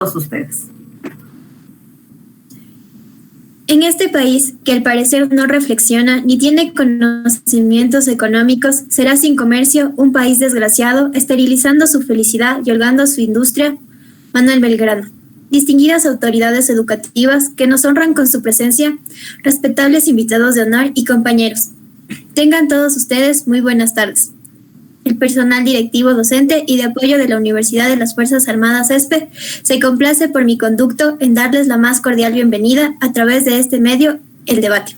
ustedes. En este país, que al parecer no reflexiona ni tiene conocimientos económicos, será sin comercio un país desgraciado, esterilizando su felicidad y holgando su industria. Manuel Belgrano. Distinguidas autoridades educativas que nos honran con su presencia, respetables invitados de honor y compañeros. Tengan todos ustedes muy buenas tardes. El personal directivo, docente y de apoyo de la Universidad de las Fuerzas Armadas ESPE se complace por mi conducto en darles la más cordial bienvenida a través de este medio, el debate.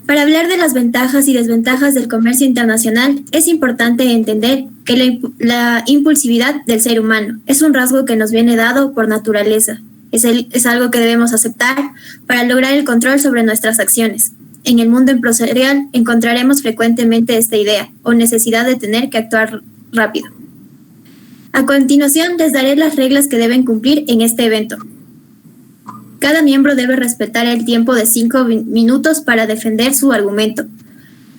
Para hablar de las ventajas y desventajas del comercio internacional, es importante entender que la impulsividad del ser humano es un rasgo que nos viene dado por naturaleza. Es algo que debemos aceptar para lograr el control sobre nuestras acciones. En el mundo empresarial encontraremos frecuentemente esta idea o necesidad de tener que actuar rápido. A continuación, les daré las reglas que deben cumplir en este evento. Cada miembro debe respetar el tiempo de 5 minutos para defender su argumento.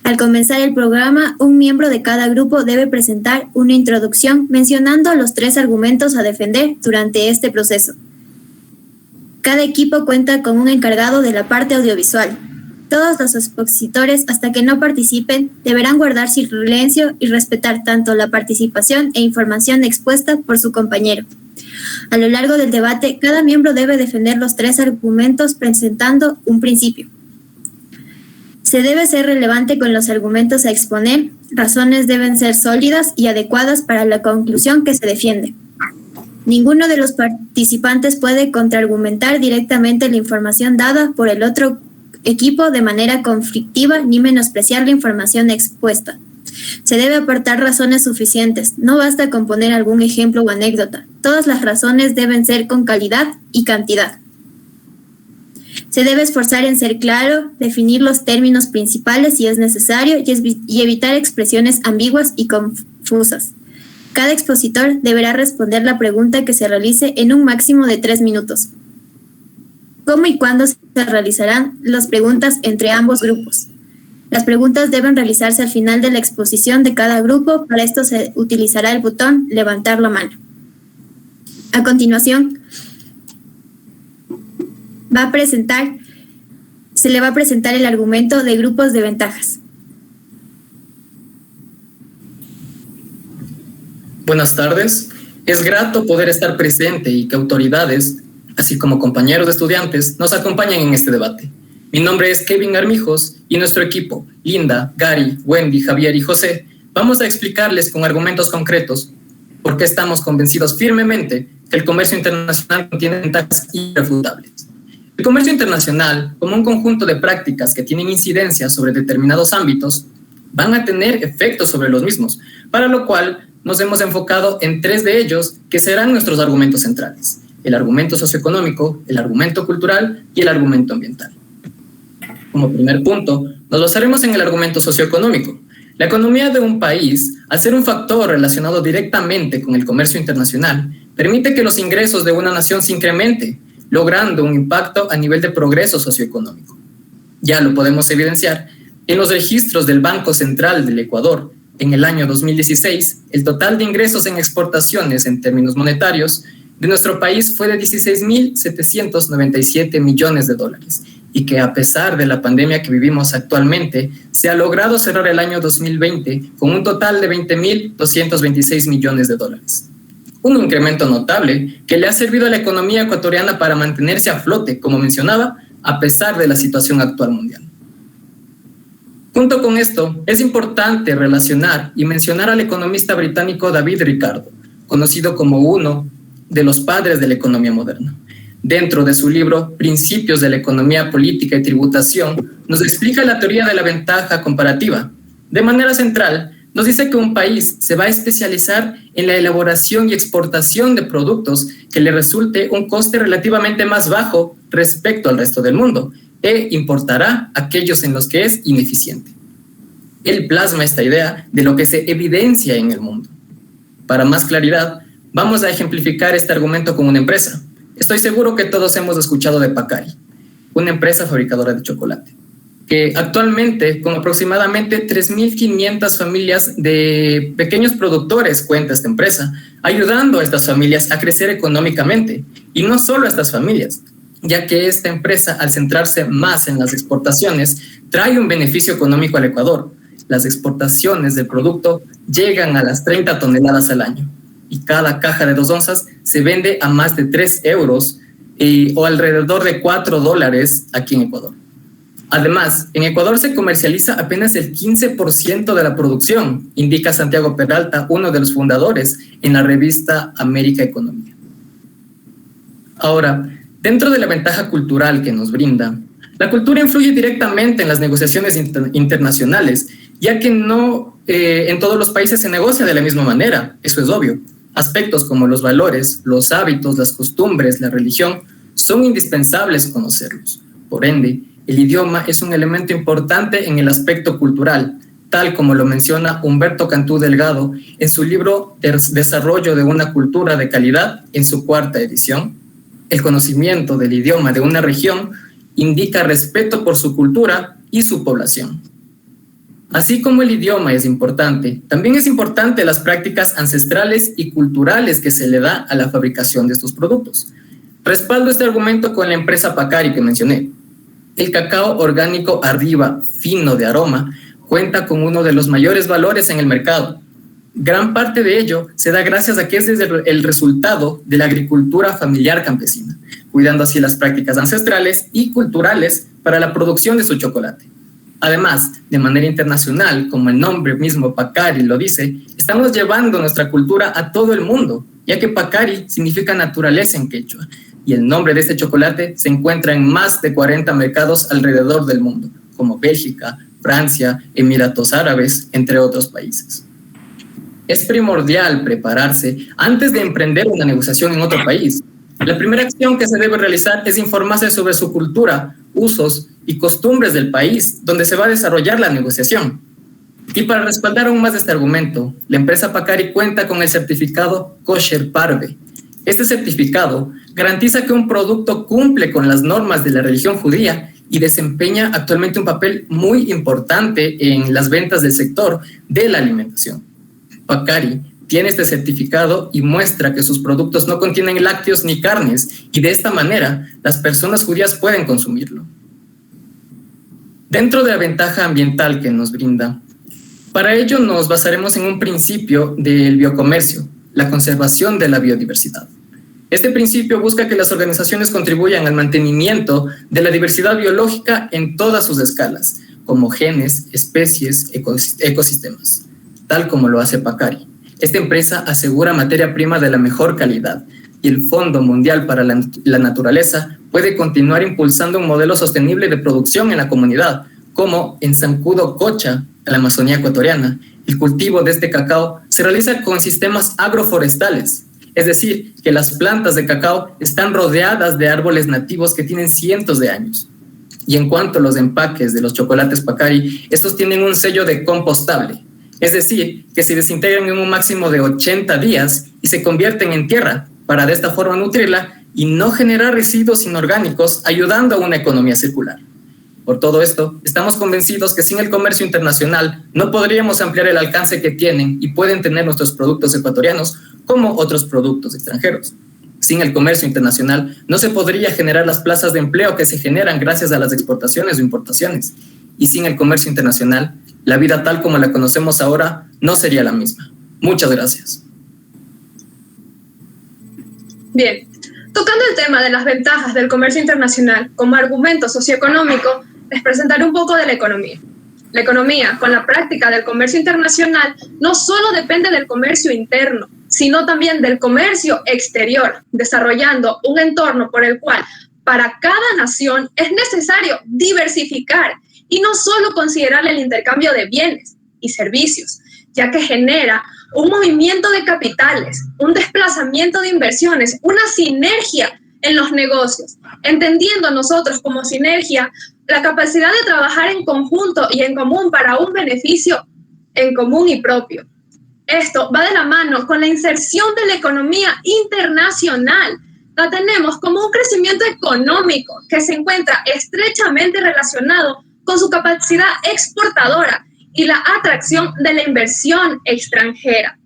Al comenzar el programa, un miembro de cada grupo debe presentar una introducción mencionando los 3 argumentos a defender durante este proceso. Cada equipo cuenta con un encargado de la parte audiovisual. Todos los expositores, hasta que no participen, deberán guardar silencio y respetar tanto la participación e información expuesta por su compañero. A lo largo del debate, cada miembro debe defender los 3 argumentos presentando un principio. Se debe ser relevante con los argumentos a exponer, razones deben ser sólidas y adecuadas para la conclusión que se defiende. Ninguno de los participantes puede contraargumentar directamente la información dada por el otro equipo de manera conflictiva ni menospreciar la información expuesta. Se debe aportar razones suficientes, no basta con poner algún ejemplo o anécdota. Todas las razones deben ser con calidad y cantidad. Se debe esforzar en ser claro, definir los términos principales si es necesario y evitar expresiones ambiguas y confusas. Cada expositor deberá responder la pregunta que se realice en un máximo de 3 minutos. ¿Cómo y cuándo se realizarán las preguntas entre ambos grupos? Las preguntas deben realizarse al final de la exposición de cada grupo. Para esto se utilizará el botón levantar la mano. A continuación, se le va a presentar el argumento de grupos de ventajas. Buenas tardes. Es grato poder estar presente y que autoridades, así como compañeros de estudiantes, nos acompañan en este debate. Mi nombre es Kevin Armijos y nuestro equipo, Linda, Gary, Wendy, Javier y José, vamos a explicarles con argumentos concretos por qué estamos convencidos firmemente que el comercio internacional contiene ventajas irrefutables. El comercio internacional, como un conjunto de prácticas que tienen incidencia sobre determinados ámbitos, van a tener efectos sobre los mismos, para lo cual nos hemos enfocado en 3 de ellos que serán nuestros argumentos centrales: el argumento socioeconómico, el argumento cultural y el argumento ambiental. Como primer punto, nos basaremos en el argumento socioeconómico. La economía de un país, al ser un factor relacionado directamente con el comercio internacional, permite que los ingresos de una nación se incrementen, logrando un impacto a nivel de progreso socioeconómico. Ya lo podemos evidenciar en los registros del Banco Central del Ecuador. En el año 2016, el total de ingresos en exportaciones en términos monetarios de nuestro país fue de 16.797 millones de dólares y que a pesar de la pandemia que vivimos actualmente, se ha logrado cerrar el año 2020 con un total de 20.226 millones de dólares. Un incremento notable que le ha servido a la economía ecuatoriana para mantenerse a flote, como mencionaba, a pesar de la situación actual mundial. Junto con esto, es importante relacionar y mencionar al economista británico David Ricardo, conocido como uno de los padres de la economía moderna. Dentro de su libro Principios de la Economía Política y Tributación, nos explica la teoría de la ventaja comparativa. De manera central, nos dice que un país se va a especializar en la elaboración y exportación de productos que le resulte un coste relativamente más bajo respecto al resto del mundo, e importará aquellos en los que es ineficiente. Él plasma esta idea de lo que se evidencia en el mundo. Para más claridad, vamos a ejemplificar este argumento con una empresa. Estoy seguro que todos hemos escuchado de Pacari, una empresa fabricadora de chocolate, que actualmente con aproximadamente 3.500 familias de pequeños productores cuenta esta empresa, ayudando a estas familias a crecer económicamente. Y no solo a estas familias, ya que esta empresa, al centrarse más en las exportaciones, trae un beneficio económico al Ecuador. Las exportaciones del producto llegan a las 30 toneladas al año y cada caja de 2 onzas se vende a más de 3 euros o alrededor de $4 aquí en Ecuador. Además, en Ecuador se comercializa apenas el 15% de la producción, indica Santiago Peralta, uno de los fundadores, en la revista América Economía. Ahora, dentro de la ventaja cultural que nos brinda, la cultura influye directamente en las negociaciones internacionales, ya que no en todos los países se negocia de la misma manera, eso es obvio. Aspectos como los valores, los hábitos, las costumbres, la religión, son indispensables conocerlos. Por ende, el idioma es un elemento importante en el aspecto cultural, tal como lo menciona Humberto Cantú Delgado en su libro Desarrollo de una cultura de calidad, en su 4ª edición. El conocimiento del idioma de una región indica respeto por su cultura y su población. Así como el idioma es importante, también es importante las prácticas ancestrales y culturales que se le da a la fabricación de estos productos. Respaldo este argumento con la empresa Pacari que mencioné. El cacao orgánico Arriba, fino de aroma, cuenta con uno de los mayores valores en el mercado. Gran parte de ello se da gracias a que es el resultado de la agricultura familiar campesina, cuidando así las prácticas ancestrales y culturales para la producción de su chocolate. Además, de manera internacional, como el nombre mismo Pacari lo dice, estamos llevando nuestra cultura a todo el mundo, ya que Pacari significa naturaleza en quechua, y el nombre de este chocolate se encuentra en más de 40 mercados alrededor del mundo, como Bélgica, Francia, Emiratos Árabes, entre otros países. Es primordial prepararse antes de emprender una negociación en otro país. La primera acción que se debe realizar es informarse sobre su cultura, usos y costumbres del país donde se va a desarrollar la negociación. Y para respaldar aún más este argumento, la empresa Pacari cuenta con el certificado Kosher Parve. Este certificado garantiza que un producto cumple con las normas de la religión judía y desempeña actualmente un papel muy importante en las ventas del sector de la alimentación. Pacari tiene este certificado y muestra que sus productos no contienen lácteos ni carnes, y de esta manera las personas judías pueden consumirlo. Dentro de la ventaja ambiental que nos brinda, para ello nos basaremos en un principio del biocomercio, la conservación de la biodiversidad. Este principio busca que las organizaciones contribuyan al mantenimiento de la diversidad biológica en todas sus escalas, como genes, especies, ecosistemas, tal como lo hace Pacari. Esta empresa asegura materia prima de la mejor calidad y el Fondo Mundial para la Naturaleza puede continuar impulsando un modelo sostenible de producción en la comunidad, como en Zancudo Cocha, en la Amazonía ecuatoriana. El cultivo de este cacao se realiza con sistemas agroforestales, es decir, que las plantas de cacao están rodeadas de árboles nativos que tienen cientos de años. Y en cuanto a los empaques de los chocolates Pacari, estos tienen un sello de compostable, es decir, que se desintegran en un máximo de 80 días y se convierten en tierra para de esta forma nutrirla y no generar residuos inorgánicos, ayudando a una economía circular. Por todo esto, estamos convencidos que sin el comercio internacional no podríamos ampliar el alcance que tienen y pueden tener nuestros productos ecuatorianos como otros productos extranjeros. Sin el comercio internacional no se podría generar las plazas de empleo que se generan gracias a las exportaciones o importaciones. Y sin el comercio internacional, la vida tal como la conocemos ahora no sería la misma. Muchas gracias. Bien, tocando el tema de las ventajas del comercio internacional como argumento socioeconómico, les presentaré un poco de la economía. La economía, con la práctica del comercio internacional, no solo depende del comercio interno, sino también del comercio exterior, desarrollando un entorno por el cual para cada nación es necesario diversificar y no solo considerar el intercambio de bienes y servicios, ya que genera un movimiento de capitales, un desplazamiento de inversiones, una sinergia en los negocios, entendiendo nosotros como sinergia la capacidad de trabajar en conjunto y en común para un beneficio en común y propio. Esto va de la mano con la inserción de la economía internacional. La tenemos como un crecimiento económico que se encuentra estrechamente relacionado con su capacidad exportadora y la atracción de la inversión extranjera,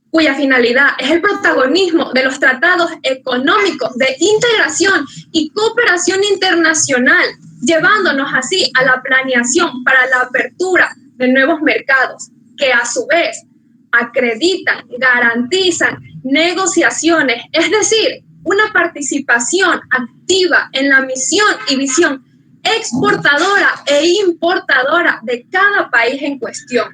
cuya finalidad es el protagonismo de los tratados económicos de integración y cooperación internacional, llevándonos así a la planeación para la apertura de nuevos mercados, que a su vez acreditan, garantizan negociaciones, es decir, una participación activa en la misión y visión exportadora e importadora de cada país en cuestión.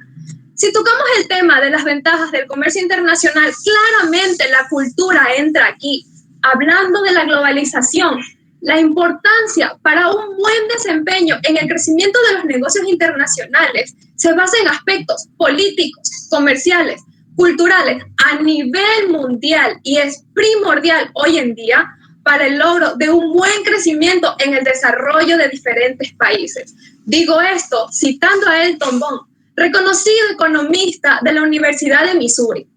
Si tocamos el tema de las ventajas del comercio internacional, claramente la cultura entra aquí, hablando de la globalización. La importancia para un buen desempeño en el crecimiento de los negocios internacionales se basa en aspectos políticos, comerciales, culturales a nivel mundial y es primordial hoy en día para el logro de un buen crecimiento en el desarrollo de diferentes países. Digo esto citando a Elton Bond, reconocido economista de la Universidad de Missouri.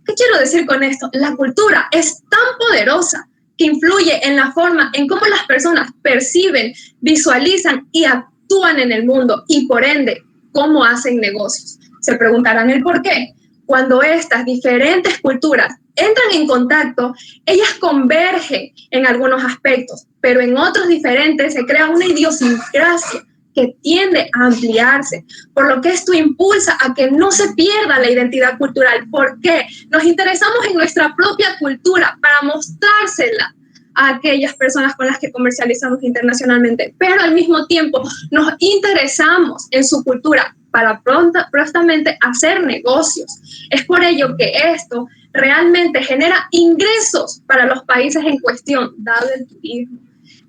¿Qué quiero decir con esto? La cultura es tan poderosa que influye en la forma en cómo las personas perciben, visualizan y actúan en el mundo y por ende, cómo hacen negocios. Se preguntarán el por qué. Cuando estas diferentes culturas entran en contacto, ellas convergen en algunos aspectos, pero en otros diferentes se crea una idiosincrasia que tiende a ampliarse, por lo que esto impulsa a que no se pierda la identidad cultural, porque nos interesamos en nuestra propia cultura para mostrársela a aquellas personas con las que comercializamos internacionalmente, pero al mismo tiempo nos interesamos en su cultura para prontamente hacer negocios. Es por ello que esto realmente genera ingresos para los países en cuestión, dado el turismo.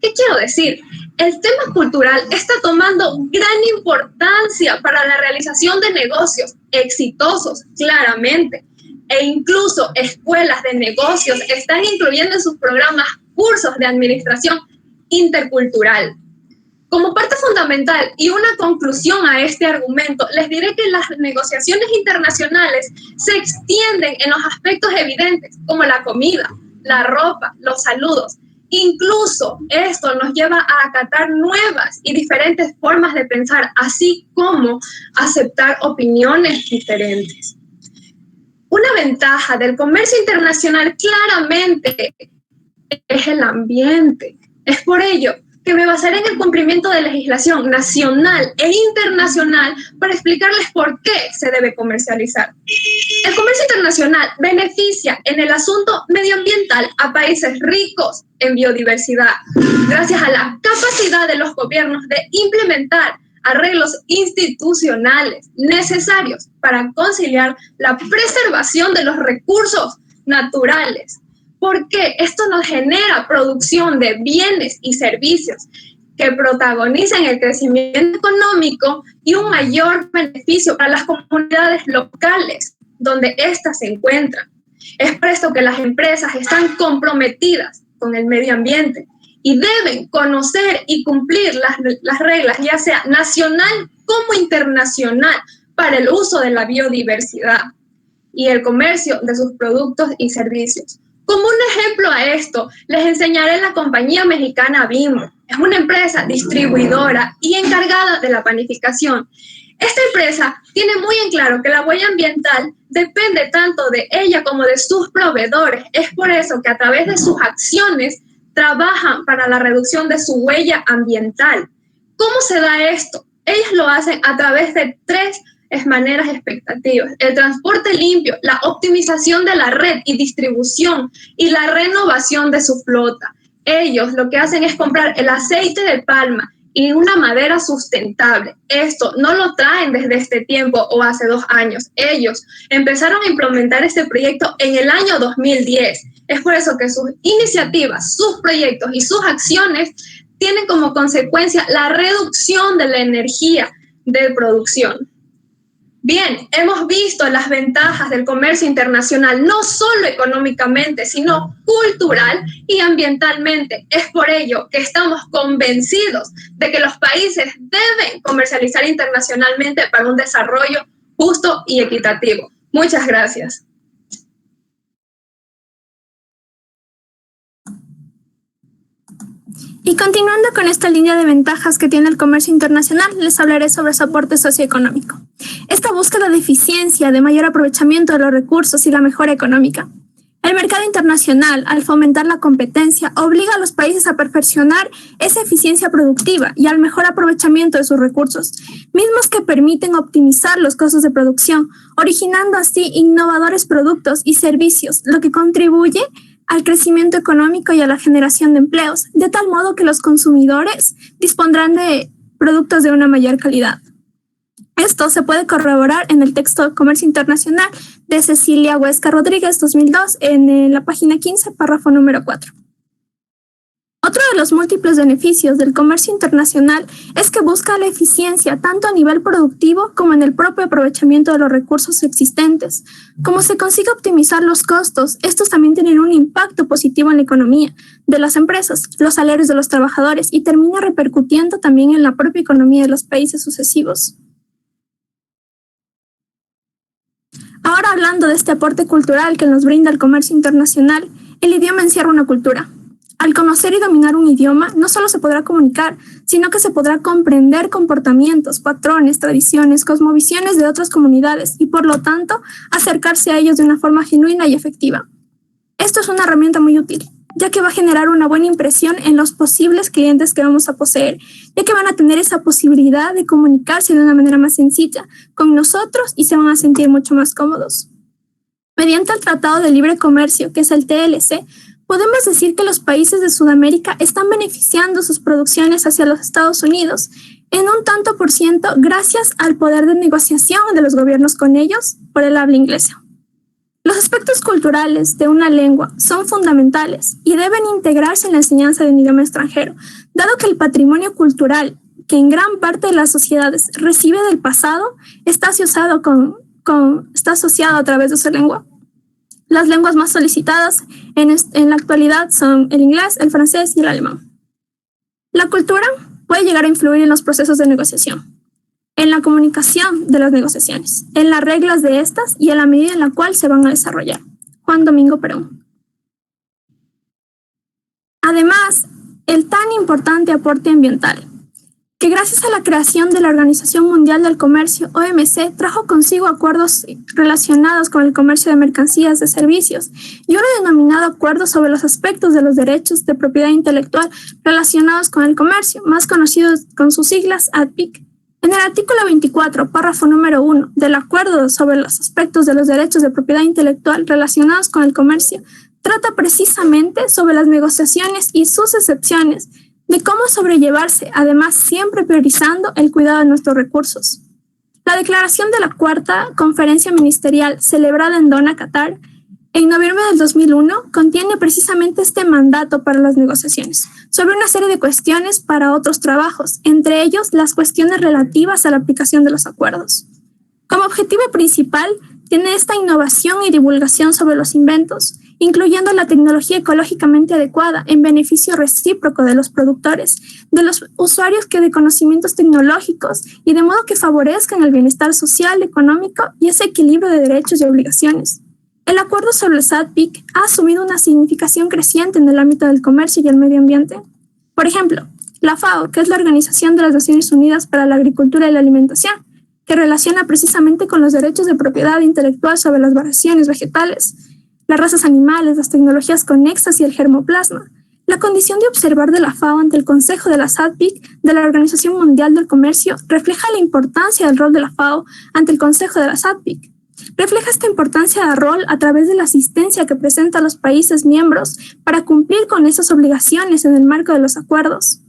¿Qué quiero decir? El tema cultural está tomando gran importancia para la realización de negocios exitosos, claramente, e incluso escuelas de negocios están incluyendo en sus programas cursos de administración intercultural. Como parte fundamental y una conclusión a este argumento, les diré que las negociaciones internacionales se extienden en los aspectos evidentes, como la comida, la ropa, los saludos. Incluso esto nos lleva a acatar nuevas y diferentes formas de pensar, así como aceptar opiniones diferentes. Una ventaja del comercio internacional claramente es el ambiente. Es por ello que me basaré en el cumplimiento de legislación nacional e internacional para explicarles por qué se debe comercializar. El comercio internacional beneficia en el asunto medioambiental a países ricos en biodiversidad, gracias a la capacidad de los gobiernos de implementar arreglos institucionales necesarios para conciliar la preservación de los recursos naturales, porque esto nos genera producción de bienes y servicios que protagonizan el crecimiento económico y un mayor beneficio para las comunidades locales donde éstas se encuentran. Es por esto que las empresas están comprometidas con el medio ambiente y deben conocer y cumplir las reglas, ya sea nacional como internacional, para el uso de la biodiversidad y el comercio de sus productos y servicios. Como un ejemplo a esto, les enseñaré la compañía mexicana Bimbo. Es una empresa distribuidora y encargada de la panificación. Esta empresa tiene muy en claro que la huella ambiental depende tanto de ella como de sus proveedores. Es por eso que a través de sus acciones trabajan para la reducción de su huella ambiental. ¿Cómo se da esto? Ellos lo hacen a través de tres maneras expectativas: el transporte limpio, la optimización de la red y distribución y la renovación de su flota. Ellos lo que hacen es comprar el aceite de palma y una madera sustentable. Esto no lo traen desde este tiempo o hace 2 años. Ellos empezaron a implementar este proyecto en el año 2010. Es por eso que sus iniciativas, sus proyectos y sus acciones tienen como consecuencia la reducción de la energía de producción. Bien, hemos visto las ventajas del comercio internacional, no solo económicamente, sino cultural y ambientalmente. Es por ello que estamos convencidos de que los países deben comercializar internacionalmente para un desarrollo justo y equitativo. Muchas gracias. Y continuando con esta línea de ventajas que tiene el comercio internacional, les hablaré sobre su aporte socioeconómico. Esta búsqueda de eficiencia, de mayor aprovechamiento de los recursos y la mejora económica. El mercado internacional, al fomentar la competencia, obliga a los países a perfeccionar esa eficiencia productiva y al mejor aprovechamiento de sus recursos, mismos que permiten optimizar los costos de producción, originando así innovadores productos y servicios, lo que contribuye al crecimiento económico y a la generación de empleos, de tal modo que los consumidores dispondrán de productos de una mayor calidad. Esto se puede corroborar en el texto Comercio Internacional de Cecilia Huesca Rodríguez, 2002, en la página 15, párrafo número 4. Otro de los múltiples beneficios del comercio internacional es que busca la eficiencia tanto a nivel productivo como en el propio aprovechamiento de los recursos existentes. Como se consigue optimizar los costos, estos también tienen un impacto positivo en la economía de las empresas, los salarios de los trabajadores y termina repercutiendo también en la propia economía de los países sucesivos. Ahora hablando de este aporte cultural que nos brinda el comercio internacional, el idioma encierra una cultura. Al conocer y dominar un idioma, no solo se podrá comunicar, sino que se podrá comprender comportamientos, patrones, tradiciones, cosmovisiones de otras comunidades y, por lo tanto, acercarse a ellos de una forma genuina y efectiva. Esto es una herramienta muy útil, ya que va a generar una buena impresión en los posibles clientes que vamos a poseer, ya que van a tener esa posibilidad de comunicarse de una manera más sencilla con nosotros y se van a sentir mucho más cómodos. Mediante el Tratado de Libre Comercio, que es el TLC, podemos decir que los países de Sudamérica están beneficiando sus producciones hacia los Estados Unidos en un tanto por ciento gracias al poder de negociación de los gobiernos con ellos por el habla inglesa. Los aspectos culturales de una lengua son fundamentales y deben integrarse en la enseñanza de un idioma extranjero, dado que el patrimonio cultural que en gran parte de las sociedades recibe del pasado está asociado a través de su lengua. Las lenguas más solicitadas en la actualidad son el inglés, el francés y el alemán. La cultura puede llegar a influir en los procesos de negociación, en la comunicación de las negociaciones, en las reglas de estas y en la medida en la cual se van a desarrollar. Juan Domingo Perón. Además, el tan importante aporte ambiental, que gracias a la creación de la Organización Mundial del Comercio, OMC, trajo consigo acuerdos relacionados con el comercio de mercancías, de servicios, y uno denominado Acuerdo sobre los aspectos de los derechos de propiedad intelectual relacionados con el comercio, más conocidos con sus siglas ADPIC. En el artículo 24, párrafo número 1 del Acuerdo sobre los aspectos de los derechos de propiedad intelectual relacionados con el comercio, trata precisamente sobre las negociaciones y sus excepciones, de cómo sobrellevarse, además siempre priorizando el cuidado de nuestros recursos. La declaración de la cuarta conferencia ministerial celebrada en Doha, Qatar, en noviembre del 2001, contiene precisamente este mandato para las negociaciones, sobre una serie de cuestiones para otros trabajos, entre ellos las cuestiones relativas a la aplicación de los acuerdos. Como objetivo principal, tiene esta innovación y divulgación sobre los inventos, incluyendo la tecnología ecológicamente adecuada en beneficio recíproco de los productores, de los usuarios que de conocimientos tecnológicos y de modo que favorezcan el bienestar social, económico y ese equilibrio de derechos y obligaciones. El acuerdo sobre el SADPIC ha asumido una significación creciente en el ámbito del comercio y el medio ambiente. Por ejemplo, la FAO, que es la Organización de las Naciones Unidas para la Agricultura y la Alimentación, que relaciona precisamente con los derechos de propiedad intelectual sobre las variaciones vegetales, las razas animales, las tecnologías conexas y el germoplasma. La condición de observar de la FAO ante el Consejo de la SADPIC de la Organización Mundial del Comercio refleja la importancia del rol de la FAO ante el Consejo de la SADPIC. Refleja esta importancia de rol a través de la asistencia que presenta a los países miembros para cumplir con esas obligaciones en el marco de los acuerdos.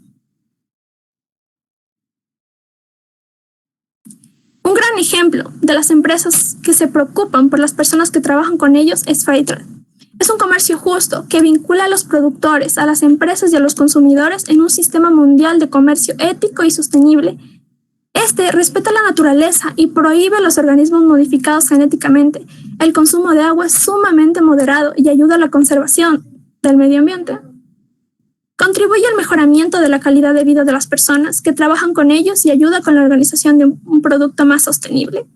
Un gran ejemplo de las empresas que se preocupan por las personas que trabajan con ellos es Fairtrade. Es un comercio justo que vincula a los productores, a las empresas y a los consumidores en un sistema mundial de comercio ético y sostenible. Este respeta la naturaleza y prohíbe los organismos modificados genéticamente. El consumo de agua es sumamente moderado y ayuda a la conservación del medio ambiente. Contribuye al mejoramiento de la calidad de vida de las personas que trabajan con ellos y ayuda con la organización de un producto más sostenible.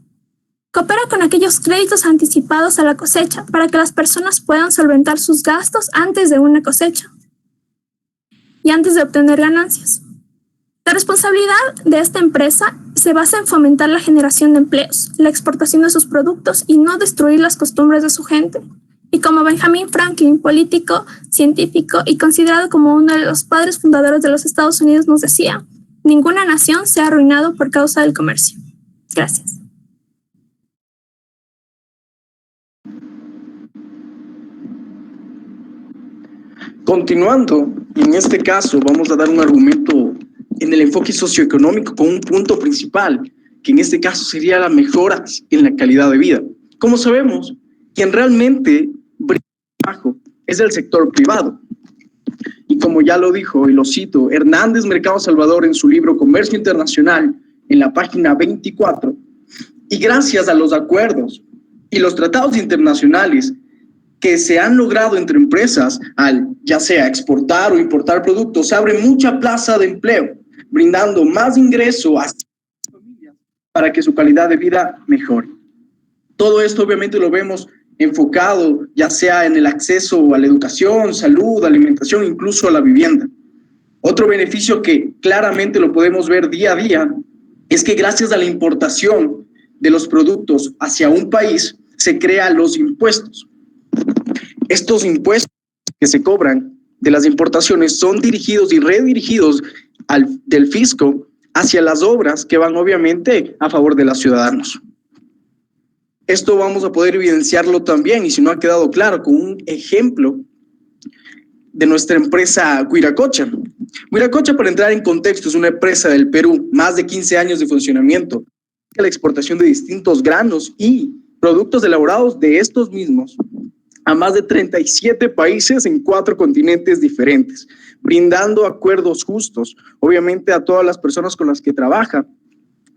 Coopera con aquellos créditos anticipados a la cosecha para que las personas puedan solventar sus gastos antes de una cosecha. y antes de obtener ganancias. La responsabilidad de esta empresa se basa en fomentar la generación de empleos, la exportación de sus productos y no destruir las costumbres de su gente. Y como Benjamin Franklin, político, científico y considerado como uno de los padres fundadores de los Estados Unidos, nos decía: ninguna nación se ha arruinado por causa del comercio. Gracias. Continuando, en este caso vamos a dar un argumento en el enfoque socioeconómico con un punto principal, que en este caso sería la mejora en la calidad de vida. Como sabemos, quien realmente brinda trabajo es el sector privado. Y como ya lo dijo, y lo cito, Hernández Mercado Salvador en su libro Comercio Internacional, en la página 24, y gracias a los acuerdos y los tratados internacionales que se han logrado entre empresas al ya sea exportar o importar productos, se abre mucha plaza de empleo, brindando más ingreso a las familias para que su calidad de vida mejore. Todo esto obviamente lo vemos enfocado ya sea en el acceso a la educación, salud, alimentación, incluso a la vivienda. Otro beneficio que claramente lo podemos ver día a día es que gracias a la importación de los productos hacia un país se crean los impuestos. Estos impuestos que se cobran de las importaciones son dirigidos y redirigidos del fisco hacia las obras que van obviamente a favor de los ciudadanos. Esto vamos a poder evidenciarlo también, y si no ha quedado claro, con un ejemplo de nuestra empresa Huiracocha. Huiracocha, para entrar en contexto, es una empresa del Perú, más de 15 años de funcionamiento, la exportación de distintos granos y productos elaborados de estos mismos a más de 37 países en 4 continentes diferentes, brindando acuerdos justos, obviamente a todas las personas con las que trabaja,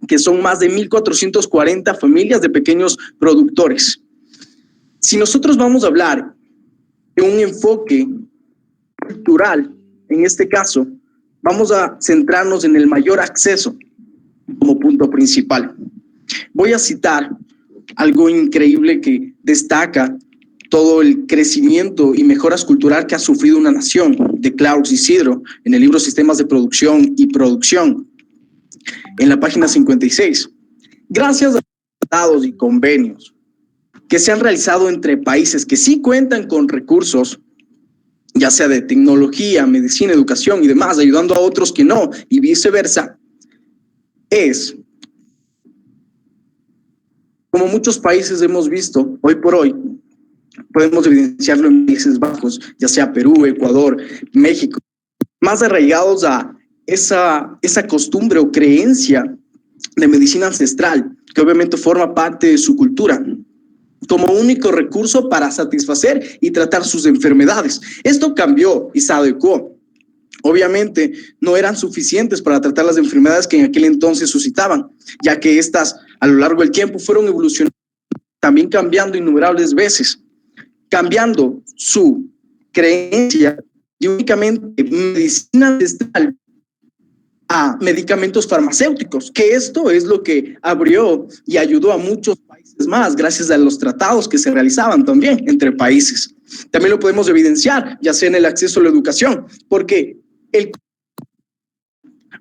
que son más de 1,440 familias de pequeños productores. Si nosotros vamos a hablar de un enfoque cultural, en este caso, vamos a centrarnos en el mayor acceso como punto principal. Voy a citar algo increíble que destaca todo el crecimiento y mejoras cultural que ha sufrido una nación, de Klaus Isidro, en el libro Sistemas de Producción y Producción, en la página 56. Gracias a los tratados y convenios que se han realizado entre países que sí cuentan con recursos, ya sea de tecnología, medicina, educación y demás, ayudando a otros que no, y viceversa, es, como muchos países hemos visto hoy por hoy, podemos evidenciarlo en Países Bajos, ya sea Perú, Ecuador, México, más arraigados a esa costumbre o creencia de medicina ancestral, que obviamente forma parte de su cultura, como único recurso para satisfacer y tratar sus enfermedades. Esto cambió y se adecuó. Obviamente no eran suficientes para tratar las enfermedades que en aquel entonces suscitaban, ya que estas a lo largo del tiempo fueron evolucionando, también cambiando innumerables veces, cambiando su creencia de únicamente medicina ancestral a medicamentos farmacéuticos, que esto es lo que abrió y ayudó a muchos países más, gracias a los tratados que se realizaban también entre países. También lo podemos evidenciar, ya sea en el acceso a la educación, porque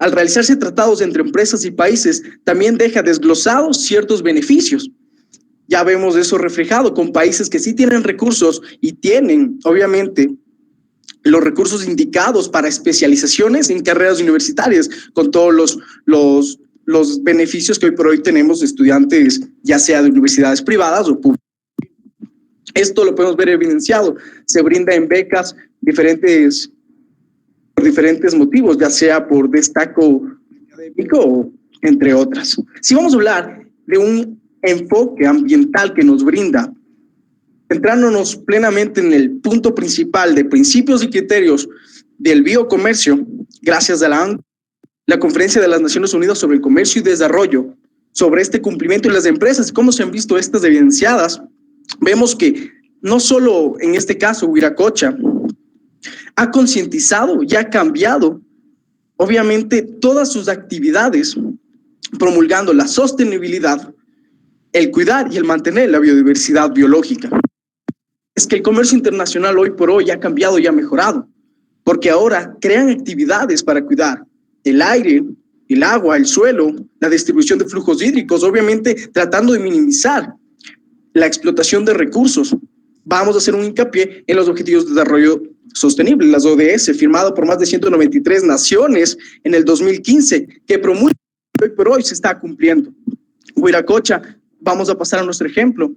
al realizarse tratados entre empresas y países, también deja desglosados ciertos beneficios. Ya vemos eso reflejado con países que sí tienen recursos y tienen, obviamente, los recursos indicados para especializaciones en carreras universitarias, con todos los beneficios que hoy por hoy tenemos de estudiantes, ya sea de universidades privadas o públicas. Esto lo podemos ver evidenciado. Se brinda en becas por diferentes motivos, ya sea por destaco académico o entre otras. Si vamos a hablar de un enfoque ambiental que nos brinda, centrándonos plenamente en el punto principal de principios y criterios del biocomercio, gracias a la Conferencia de las Naciones Unidas sobre el Comercio y Desarrollo, sobre este cumplimiento de las empresas y cómo se han visto estas evidenciadas, vemos que no solo en este caso Huiracocha ha concientizado y ha cambiado, obviamente, todas sus actividades, promulgando la sostenibilidad, el cuidar y el mantener la biodiversidad biológica. Es que el comercio internacional hoy por hoy ha cambiado y ha mejorado. porque ahora crean actividades para cuidar el aire, el agua, el suelo, la distribución de flujos hídricos, obviamente tratando de minimizar la explotación de recursos. Vamos a hacer un hincapié en los Objetivos de Desarrollo Sostenible, las ODS, firmado por más de 193 naciones en el 2015, que promulgan hoy por hoy se está cumpliendo. Wiracocha, vamos a pasar a nuestro ejemplo.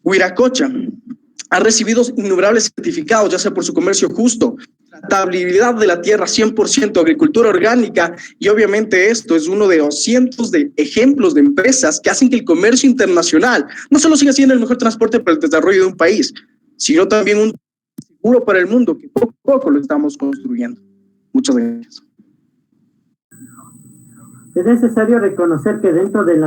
Wiracocha ha recibido innumerables certificados, ya sea por su comercio justo, tratabilidad de la tierra 100%, agricultura orgánica, y obviamente esto es uno de los cientos de ejemplos de empresas que hacen que el comercio internacional no solo siga siendo el mejor transporte para el desarrollo de un país, sino también un seguro para el mundo, que poco a poco lo estamos construyendo. Muchas gracias. Es necesario reconocer que dentro del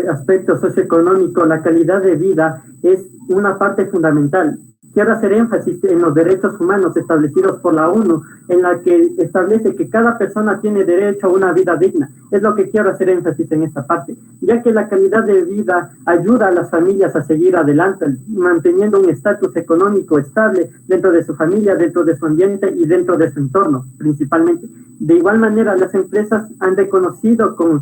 aspecto socioeconómico la calidad de vida es una parte fundamental. Quiero hacer énfasis en los derechos humanos establecidos por la ONU, en la que establece que cada persona tiene derecho a una vida digna. Es lo que quiero hacer énfasis en esta parte, ya que la calidad de vida ayuda a las familias a seguir adelante, manteniendo un estatus económico estable dentro de su familia, dentro de su ambiente y dentro de su entorno, principalmente. De igual manera, las empresas han reconocido con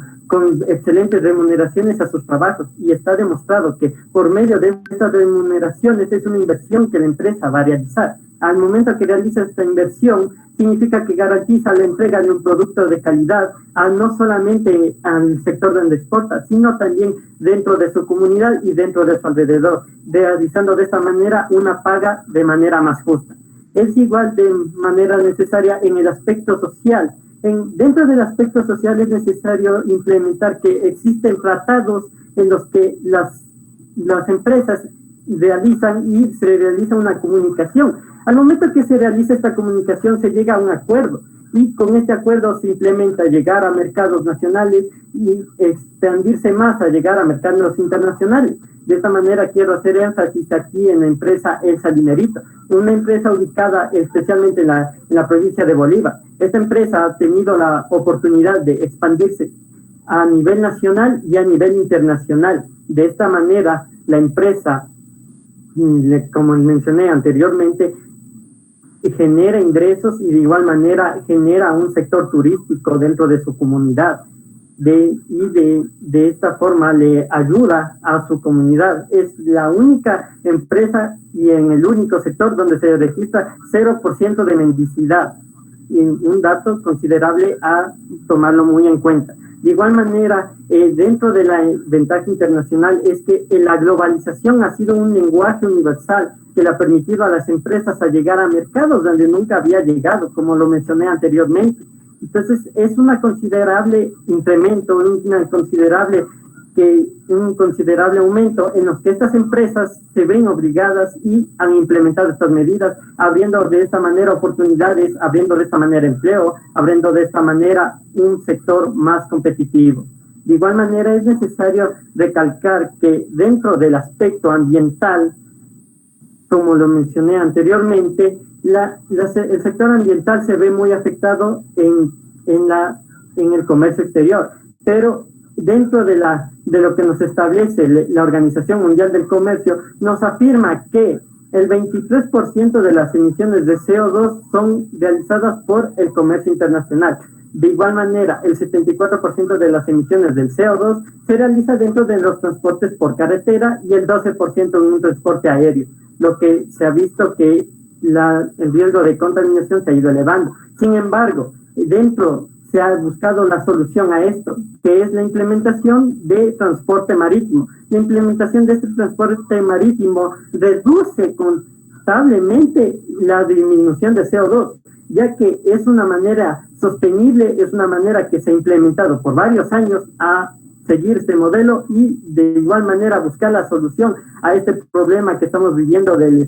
excelentes remuneraciones a sus trabajos, y está demostrado que por medio de estas remuneraciones es una inversión que la empresa va a realizar. Al momento que realiza esta inversión, significa que garantiza la entrega de un producto de calidad no solamente al sector donde exporta, sino también dentro de su comunidad y dentro de su alrededor, realizando de esta manera una paga de manera más justa. Es igual de manera necesaria en el aspecto social. Dentro del aspecto social es necesario implementar que existen tratados en los que las empresas realizan y se realiza una comunicación. Al momento que se realiza esta comunicación se llega a un acuerdo, y con este acuerdo se implementa llegar a mercados nacionales y expandirse más a llegar a mercados internacionales. De esta manera quiero hacer énfasis aquí en la empresa El Salinerito, una empresa ubicada especialmente en la provincia de Bolívar. Esta empresa ha tenido la oportunidad de expandirse a nivel nacional y a nivel internacional. De esta manera, la empresa, como mencioné anteriormente, genera ingresos y de igual manera genera un sector turístico dentro de su comunidad. De esta forma le ayuda a su comunidad. Es la única empresa y en el único sector donde se registra 0% de mendicidad, y un dato considerable a tomarlo muy en cuenta. De igual manera, dentro de la ventaja internacional es que la globalización ha sido un lenguaje universal que le ha permitido a las empresas a llegar a mercados donde nunca había llegado, como lo mencioné anteriormente. Entonces, es una considerable incremento, un considerable aumento en los que estas empresas se ven obligadas y han implementado estas medidas, abriendo de esta manera oportunidades, abriendo de esta manera empleo, abriendo de esta manera un sector más competitivo. De igual manera, es necesario recalcar que dentro del aspecto ambiental, como lo mencioné anteriormente, el sector ambiental se ve muy afectado en el comercio exterior, pero dentro de lo que nos establece la Organización Mundial del Comercio, nos afirma que el 23% de las emisiones de CO2 son realizadas por el comercio internacional. De igual manera, el 74% de las emisiones del CO2 se realiza dentro de los transportes por carretera y el 12% en un transporte aéreo, lo que se ha visto que el riesgo de contaminación se ha ido elevando. Sin embargo, se ha buscado la solución a esto, que es la implementación de transporte marítimo. La implementación de este transporte marítimo reduce contablemente la disminución de CO2, ya que es una manera sostenible, es una manera que se ha implementado por varios años a seguir este modelo y de igual manera buscar la solución a este problema que estamos viviendo de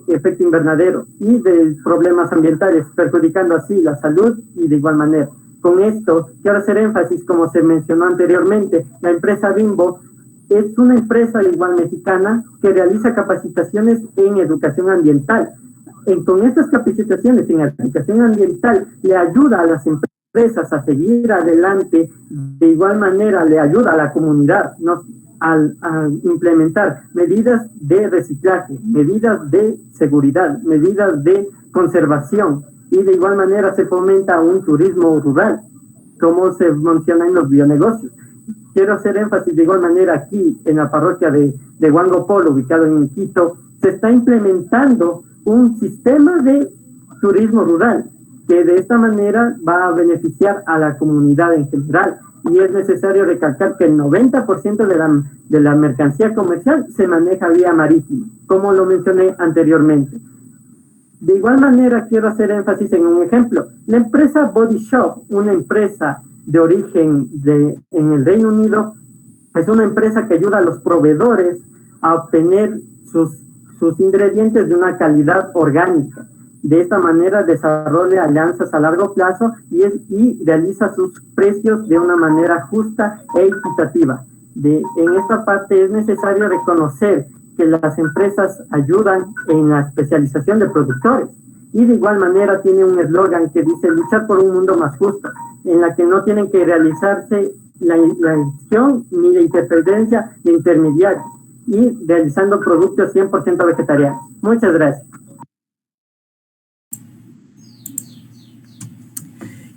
efecto invernadero y de problemas ambientales, perjudicando así la salud y de igual manera. Con esto, quiero hacer énfasis, como se mencionó anteriormente, la empresa Bimbo es una empresa igual mexicana que realiza capacitaciones en educación ambiental. Con estas capacitaciones en educación ambiental le ayuda a las empresas a seguir adelante, de igual manera le ayuda a la comunidad a implementar medidas de reciclaje, medidas de seguridad, medidas de conservación y de igual manera se fomenta un turismo rural, como se menciona en los bionegocios. Quiero hacer énfasis de igual manera aquí en la parroquia de Huango Polo, ubicado en Quito, se está implementando un sistema de turismo rural que de esta manera va a beneficiar a la comunidad en general. Y es necesario recalcar que el 90% de la mercancía comercial se maneja vía marítima, como lo mencioné anteriormente. De igual manera, quiero hacer énfasis en un ejemplo. La empresa Body Shop, una empresa de origen en el Reino Unido, es una empresa que ayuda a los proveedores a obtener sus ingredientes de una calidad orgánica. De esta manera desarrolla alianzas a largo plazo y realiza sus precios de una manera justa e equitativa. En esta parte es necesario reconocer que las empresas ayudan en la especialización de productores y de igual manera tiene un eslogan que dice luchar por un mundo más justo, en la que no tienen que realizarse la elección ni la interferencia de intermediarios y realizando productos 100% vegetarianos. Muchas gracias.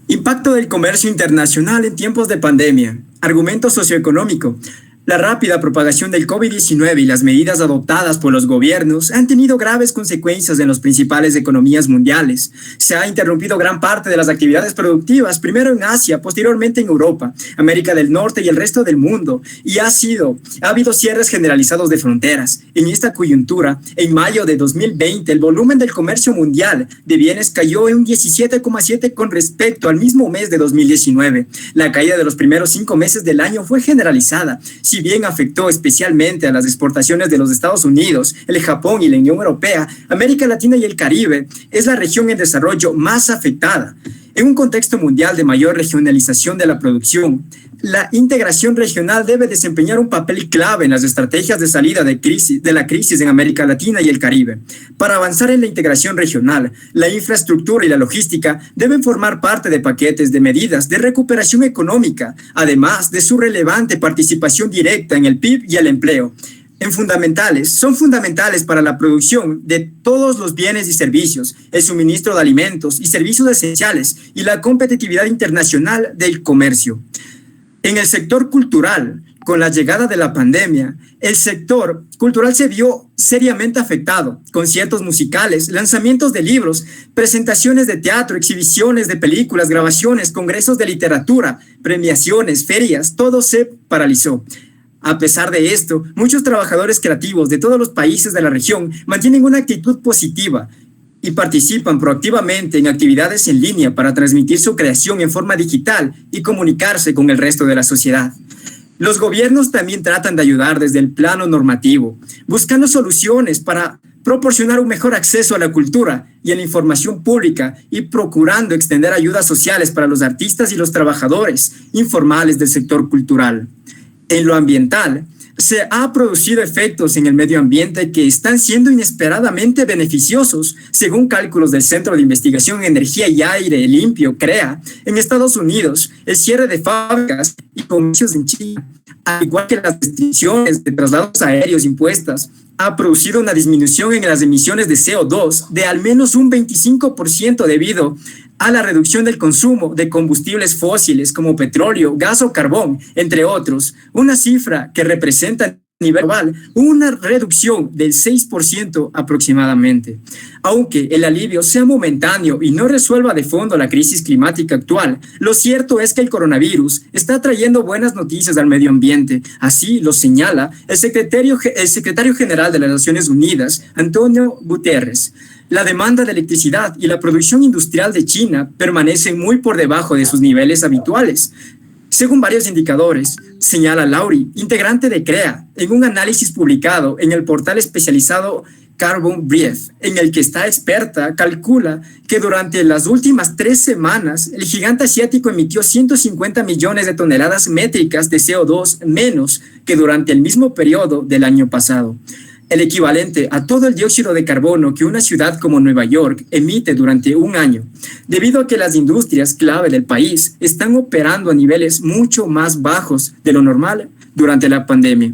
Impacto del comercio internacional en tiempos de pandemia. Argumento socioeconómico. La rápida propagación del COVID-19 y las medidas adoptadas por los gobiernos han tenido graves consecuencias en las principales economías mundiales. Se ha interrumpido gran parte de las actividades productivas, primero en Asia, posteriormente en Europa, América del Norte y el resto del mundo, y ha habido cierres generalizados de fronteras. En esta coyuntura, en mayo de 2020, el volumen del comercio mundial de bienes cayó en un 17,7% con respecto al mismo mes de 2019. La caída de los primeros 5 meses del año fue generalizada. Si bien afectó especialmente a las exportaciones de los Estados Unidos, el Japón y la Unión Europea, América Latina y el Caribe es la región en desarrollo más afectada. En un contexto mundial de mayor regionalización de la producción, la integración regional debe desempeñar un papel clave en las estrategias de salida de la crisis en América Latina y el Caribe. Para avanzar en la integración regional, la infraestructura y la logística deben formar parte de paquetes de medidas de recuperación económica, además de su relevante participación directa en el PIB y el empleo. Son fundamentales para la producción de todos los bienes y servicios, el suministro de alimentos y servicios esenciales y la competitividad internacional del comercio. En el sector cultural, con la llegada de la pandemia, el sector cultural se vio seriamente afectado. Conciertos musicales, lanzamientos de libros, presentaciones de teatro, exhibiciones de películas, grabaciones, congresos de literatura, premiaciones, ferias, todo se paralizó. A pesar de esto, muchos trabajadores creativos de todos los países de la región mantienen una actitud positiva y participan proactivamente en actividades en línea para transmitir su creación en forma digital y comunicarse con el resto de la sociedad. Los gobiernos también tratan de ayudar desde el plano normativo, buscando soluciones para proporcionar un mejor acceso a la cultura y a la información pública y procurando extender ayudas sociales para los artistas y los trabajadores informales del sector cultural. En lo ambiental, se han producido efectos en el medio ambiente que están siendo inesperadamente beneficiosos, según cálculos del Centro de Investigación en Energía y Aire Limpio, CREA. En Estados Unidos, el cierre de fábricas y comercios en China, al igual que las restricciones de traslados aéreos impuestas, ha producido una disminución en las emisiones de CO2 de al menos un 25% debido a la reducción del consumo de combustibles fósiles como petróleo, gas o carbón, entre otros, una cifra que representa a nivel global una reducción del 6% aproximadamente. Aunque el alivio sea momentáneo y no resuelva de fondo la crisis climática actual, lo cierto es que el coronavirus está trayendo buenas noticias al medio ambiente. Así lo señala el secretario general de las Naciones Unidas, Antonio Guterres. La demanda de electricidad y la producción industrial de China permanecen muy por debajo de sus niveles habituales. Según varios indicadores, señala Lauri, integrante de CREA, en un análisis publicado en el portal especializado Carbon Brief, en el que esta experta calcula que durante las últimas 3 semanas el gigante asiático emitió 150 millones de toneladas métricas de CO2 menos que durante el mismo periodo del año pasado. El equivalente a todo el dióxido de carbono que una ciudad como Nueva York emite durante un año, debido a que las industrias clave del país están operando a niveles mucho más bajos de lo normal durante la pandemia.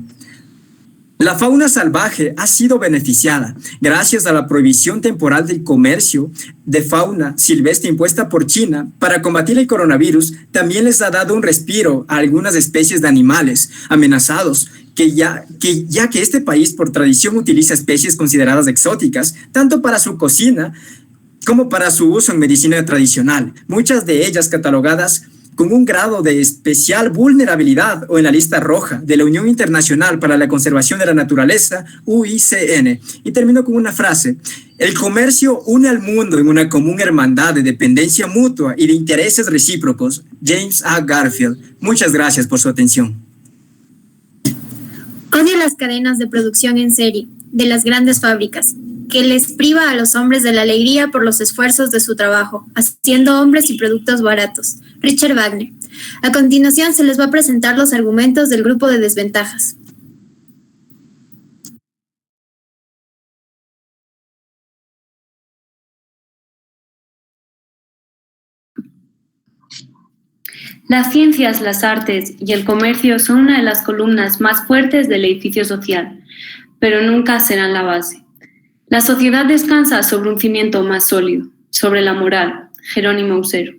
La fauna salvaje ha sido beneficiada gracias a la prohibición temporal del comercio de fauna silvestre impuesta por China para combatir el coronavirus. También les ha dado un respiro a algunas especies de animales amenazados, ya que este país por tradición utiliza especies consideradas exóticas, tanto para su cocina como para su uso en medicina tradicional, muchas de ellas catalogadas con un grado de especial vulnerabilidad o en la lista roja de la Unión Internacional para la Conservación de la Naturaleza, UICN. Y termino con una frase: el comercio une al mundo en una común hermandad de dependencia mutua y de intereses recíprocos. James A. Garfield. Muchas gracias por su atención. Odio las cadenas de producción en serie de las grandes fábricas, que les priva a los hombres de la alegría por los esfuerzos de su trabajo, haciendo hombres y productos baratos. Richard Wagner. A continuación se les va a presentar los argumentos del grupo de desventajas. Las ciencias, las artes y el comercio son una de las columnas más fuertes del edificio social, pero nunca serán la base. La sociedad descansa sobre un cimiento más sólido, sobre la moral. Jerónimo Usero.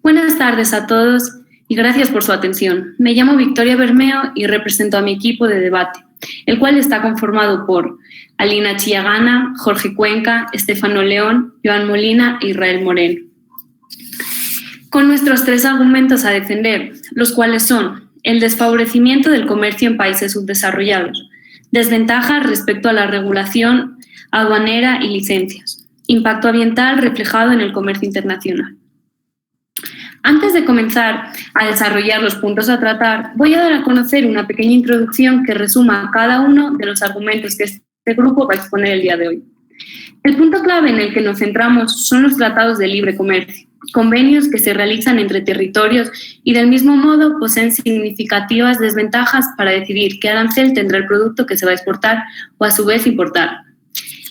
Buenas tardes a todos y gracias por su atención. Me llamo Victoria Bermeo y represento a mi equipo de debate, el cual está conformado por Alina Chillagana, Jorge Cuenca, Estefano León, Joan Molina e Israel Moreno. Con nuestros 3 argumentos a defender, los cuales son el desfavorecimiento del comercio en países subdesarrollados, desventajas respecto a la regulación aduanera y licencias, impacto ambiental reflejado en el comercio internacional. Antes de comenzar a desarrollar los puntos a tratar, voy a dar a conocer una pequeña introducción que resuma cada uno de los argumentos que este grupo va a exponer el día de hoy. El punto clave en el que nos centramos son los tratados de libre comercio, convenios que se realizan entre territorios y del mismo modo poseen significativas desventajas para decidir qué arancel tendrá el producto que se va a exportar o a su vez importar.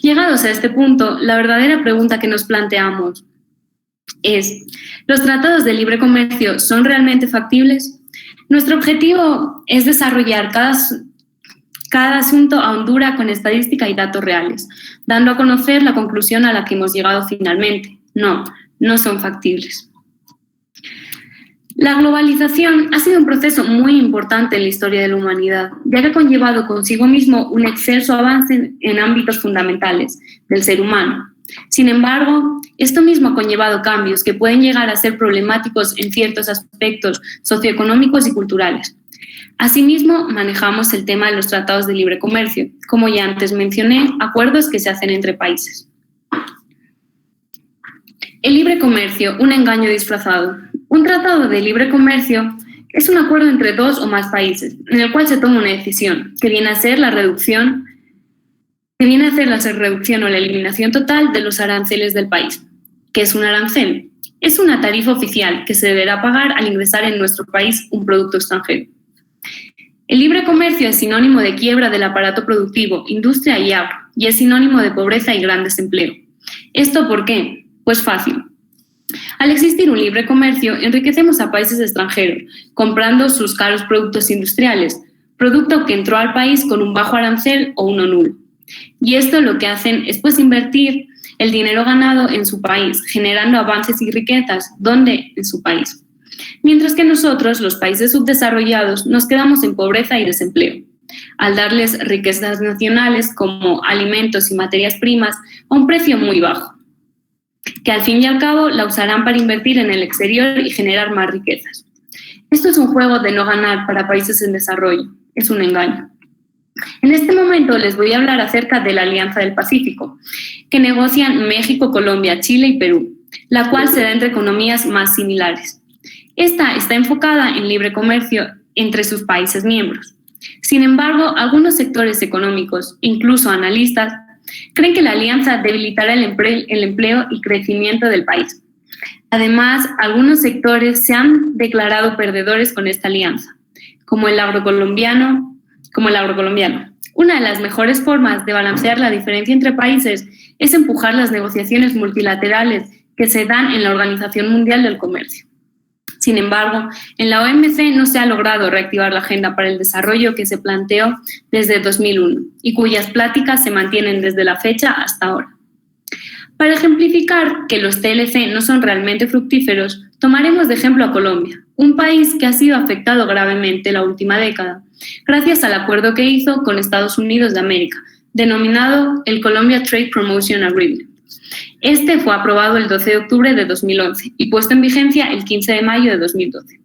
Llegados a este punto, la verdadera pregunta que nos planteamos es: ¿los tratados de libre comercio son realmente factibles? Nuestro objetivo es desarrollar cada asunto a hondura con estadística y datos reales, dando a conocer la conclusión a la que hemos llegado finalmente. No son factibles. La globalización ha sido un proceso muy importante en la historia de la humanidad, ya que ha conllevado consigo mismo un excelso avance en ámbitos fundamentales del ser humano. Sin embargo, esto mismo ha conllevado cambios que pueden llegar a ser problemáticos en ciertos aspectos socioeconómicos y culturales. Asimismo, manejamos el tema de los tratados de libre comercio, como ya antes mencioné, acuerdos que se hacen entre países. El libre comercio, un engaño disfrazado. Un tratado de libre comercio es un acuerdo entre 2 o más países, en el cual se toma una decisión, que viene a ser la reducción o la eliminación total de los aranceles del país. ¿Qué es un arancel? Es una tarifa oficial que se deberá pagar al ingresar en nuestro país un producto extranjero. El libre comercio es sinónimo de quiebra del aparato productivo, industria y agro, y es sinónimo de pobreza y gran desempleo. ¿Esto por qué? Pues fácil. Al existir un libre comercio, enriquecemos a países extranjeros, comprando sus caros productos industriales, producto que entró al país con un bajo arancel o uno nulo. Y esto lo que hacen es pues invertir el dinero ganado en su país, generando avances y riquezas, ¿dónde? En su país. Mientras que nosotros, los países subdesarrollados, nos quedamos en pobreza y desempleo, al darles riquezas nacionales como alimentos y materias primas a un precio muy bajo, que al fin y al cabo la usarán para invertir en el exterior y generar más riquezas. Esto es un juego de no ganar para países en desarrollo, es un engaño. En este momento les voy a hablar acerca de la Alianza del Pacífico, que negocian México, Colombia, Chile y Perú, la cual se da entre economías más similares. Esta está enfocada en libre comercio entre sus países miembros. Sin embargo, algunos sectores económicos, incluso analistas, creen que la alianza debilitará el empleo y crecimiento del país. Además, algunos sectores se han declarado perdedores con esta alianza, como el agrocolombiano. Una de las mejores formas de balancear la diferencia entre países es empujar las negociaciones multilaterales que se dan en la Organización Mundial del Comercio. Sin embargo, en la OMC no se ha logrado reactivar la agenda para el desarrollo que se planteó desde 2001 y cuyas pláticas se mantienen desde la fecha hasta ahora. Para ejemplificar que los TLC no son realmente fructíferos, tomaremos de ejemplo a Colombia, un país que ha sido afectado gravemente la última década, gracias al acuerdo que hizo con Estados Unidos de América, denominado el Colombia Trade Promotion Agreement. Este fue aprobado el 12 de octubre de 2011 y puesto en vigencia el 15 de mayo de 2012.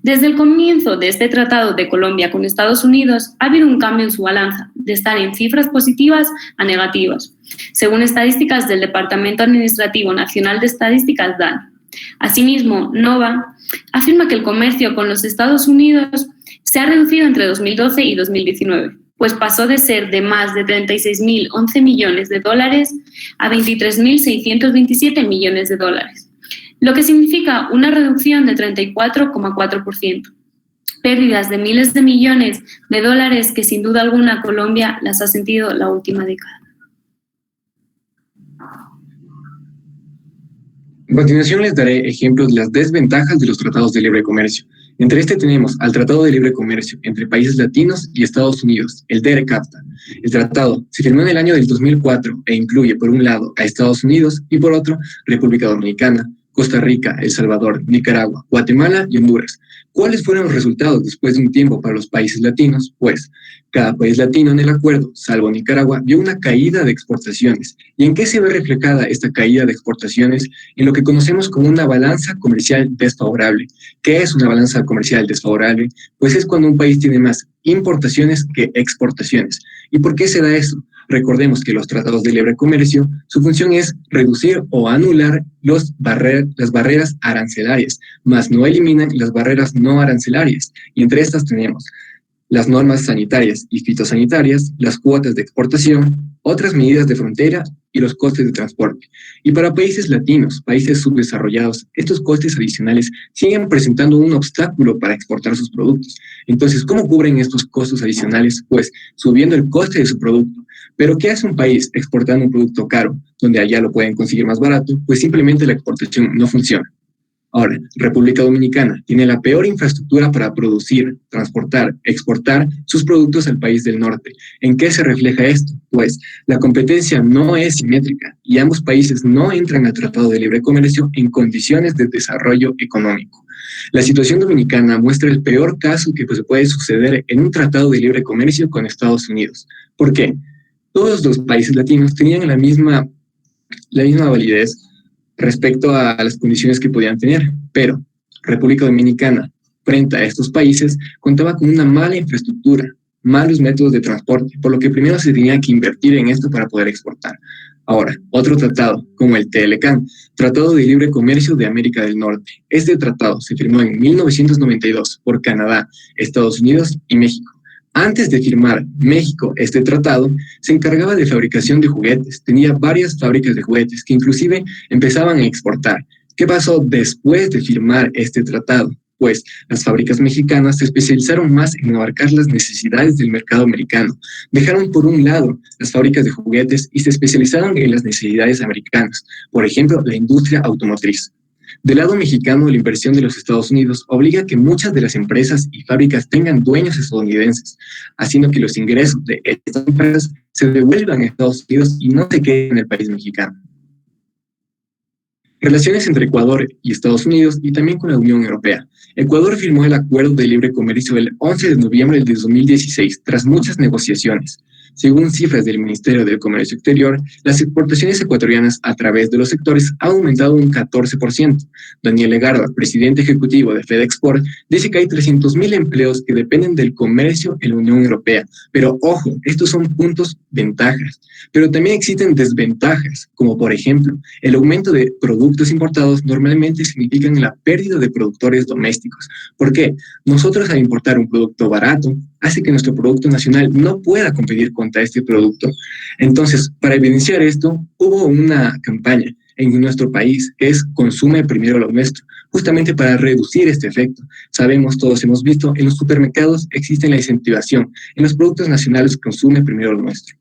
Desde el comienzo de este tratado de Colombia con Estados Unidos, ha habido un cambio en su balanza, de estar en cifras positivas a negativas, según estadísticas del Departamento Administrativo Nacional de Estadísticas, DANE. Asimismo, NOVA afirma que el comercio con los Estados Unidos se ha reducido entre 2012 y 2019, pues pasó de ser de más de 36.011 millones de dólares a 23.627 millones de dólares, lo que significa una reducción de 34,4%. Pérdidas de miles de millones de dólares que sin duda alguna Colombia las ha sentido la última década. A continuación les daré ejemplos de las desventajas de los tratados de libre comercio. Entre este tenemos al Tratado de Libre Comercio entre países latinos y Estados Unidos, el TERE-CAFTA. El tratado se firmó en el año del 2004 e incluye por un lado a Estados Unidos y por otro República Dominicana, Costa Rica, El Salvador, Nicaragua, Guatemala y Honduras. ¿Cuáles fueron los resultados después de un tiempo para los países latinos? Pues cada país latino en el acuerdo, salvo Nicaragua, vio una caída de exportaciones. ¿Y en qué se ve reflejada esta caída de exportaciones? En lo que conocemos como una balanza comercial desfavorable. ¿Qué es una balanza comercial desfavorable? Pues es cuando un país tiene más importaciones que exportaciones. ¿Y por qué se da eso? Recordemos que los tratados de libre comercio, su función es reducir o anular las barreras arancelarias, mas no eliminan las barreras no arancelarias. Y entre estas tenemos las normas sanitarias y fitosanitarias, las cuotas de exportación, otras medidas de frontera y los costes de transporte. Y para países latinos, países subdesarrollados, estos costes adicionales siguen presentando un obstáculo para exportar sus productos. Entonces, ¿cómo cubren estos costos adicionales? Pues subiendo el coste de su producto. Pero ¿qué hace un país exportando un producto caro, donde allá lo pueden conseguir más barato? Pues simplemente la exportación no funciona. Ahora, República Dominicana tiene la peor infraestructura para producir, transportar, exportar sus productos al país del norte. ¿En qué se refleja esto? Pues la competencia no es simétrica y ambos países no entran al Tratado de Libre Comercio en condiciones de desarrollo económico. La situación dominicana muestra el peor caso que se puede suceder en un Tratado de Libre Comercio con Estados Unidos. ¿Por qué? Todos los países latinos tenían la misma validez respecto a las condiciones que podían tener, pero República Dominicana, frente a estos países, contaba con una mala infraestructura, malos métodos de transporte, por lo que primero se tenía que invertir en esto para poder exportar. Ahora, otro tratado, como el TLCAN, Tratado de Libre Comercio de América del Norte. Este tratado se firmó en 1992 por Canadá, Estados Unidos y México. Antes de firmar México este tratado, se encargaba de fabricación de juguetes. Tenía varias fábricas de juguetes que inclusive empezaban a exportar. ¿Qué pasó después de firmar este tratado? Pues las fábricas mexicanas se especializaron más en abarcar las necesidades del mercado americano. Dejaron por un lado las fábricas de juguetes y se especializaron en las necesidades americanas. Por ejemplo, la industria automotriz. Del lado mexicano, la inversión de los Estados Unidos obliga a que muchas de las empresas y fábricas tengan dueños estadounidenses, haciendo que los ingresos de estas empresas se devuelvan a Estados Unidos y no se queden en el país mexicano. Relaciones entre Ecuador y Estados Unidos y también con la Unión Europea. Ecuador firmó el Acuerdo de Libre Comercio el 11 de noviembre de 2016, tras muchas negociaciones. Según cifras del Ministerio del Comercio Exterior, las exportaciones ecuatorianas a través de los sectores han aumentado un 14%. Daniel Legarda, presidente ejecutivo de FedExport, dice que hay 300,000 empleos que dependen del comercio en la Unión Europea. Pero ojo, estos son puntos ventajas. Pero también existen desventajas, como por ejemplo, el aumento de productos importados normalmente significan la pérdida de productores domésticos. ¿Por qué? Nosotros al importar un producto barato, hace que nuestro producto nacional no pueda competir contra este producto. Entonces, para evidenciar esto, hubo una campaña en nuestro país que es Consume Primero lo Nuestro, justamente para reducir este efecto. Sabemos, todos hemos visto, en los supermercados existe la incentivación. En los productos nacionales, Consume Primero lo Nuestro.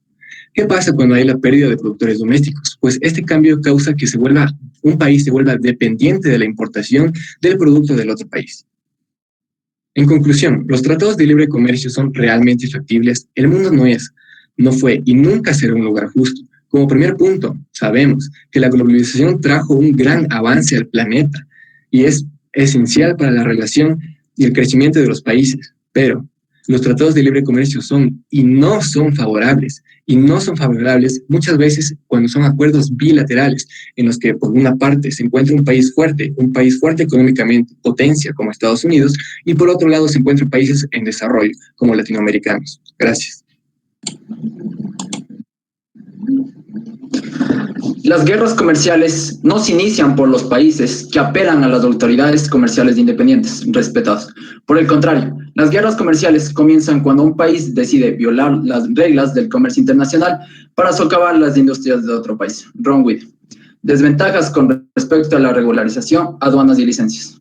¿Qué pasa cuando hay la pérdida de productores domésticos? Pues este cambio causa que se vuelva un país se vuelva dependiente de la importación del producto del otro país. En conclusión, los tratados de libre comercio son realmente factibles. El mundo no fue y nunca será un lugar justo. Como primer punto, sabemos que la globalización trajo un gran avance al planeta y es esencial para la relación y el crecimiento de los países. Pero los tratados de libre comercio son y no son favorables. Y no son favorables muchas veces cuando son acuerdos bilaterales, en los que por una parte se encuentra un país fuerte económicamente, potencia como Estados Unidos, y por otro lado se encuentran países en desarrollo como latinoamericanos. Gracias. Las guerras comerciales no se inician por los países que apelan a las autoridades comerciales independientes, respetadas. Por el contrario, las guerras comerciales comienzan cuando un país decide violar las reglas del comercio internacional para socavar las industrias de otro país. Ron Witt. Desventajas con respecto a la regularización, aduanas y licencias.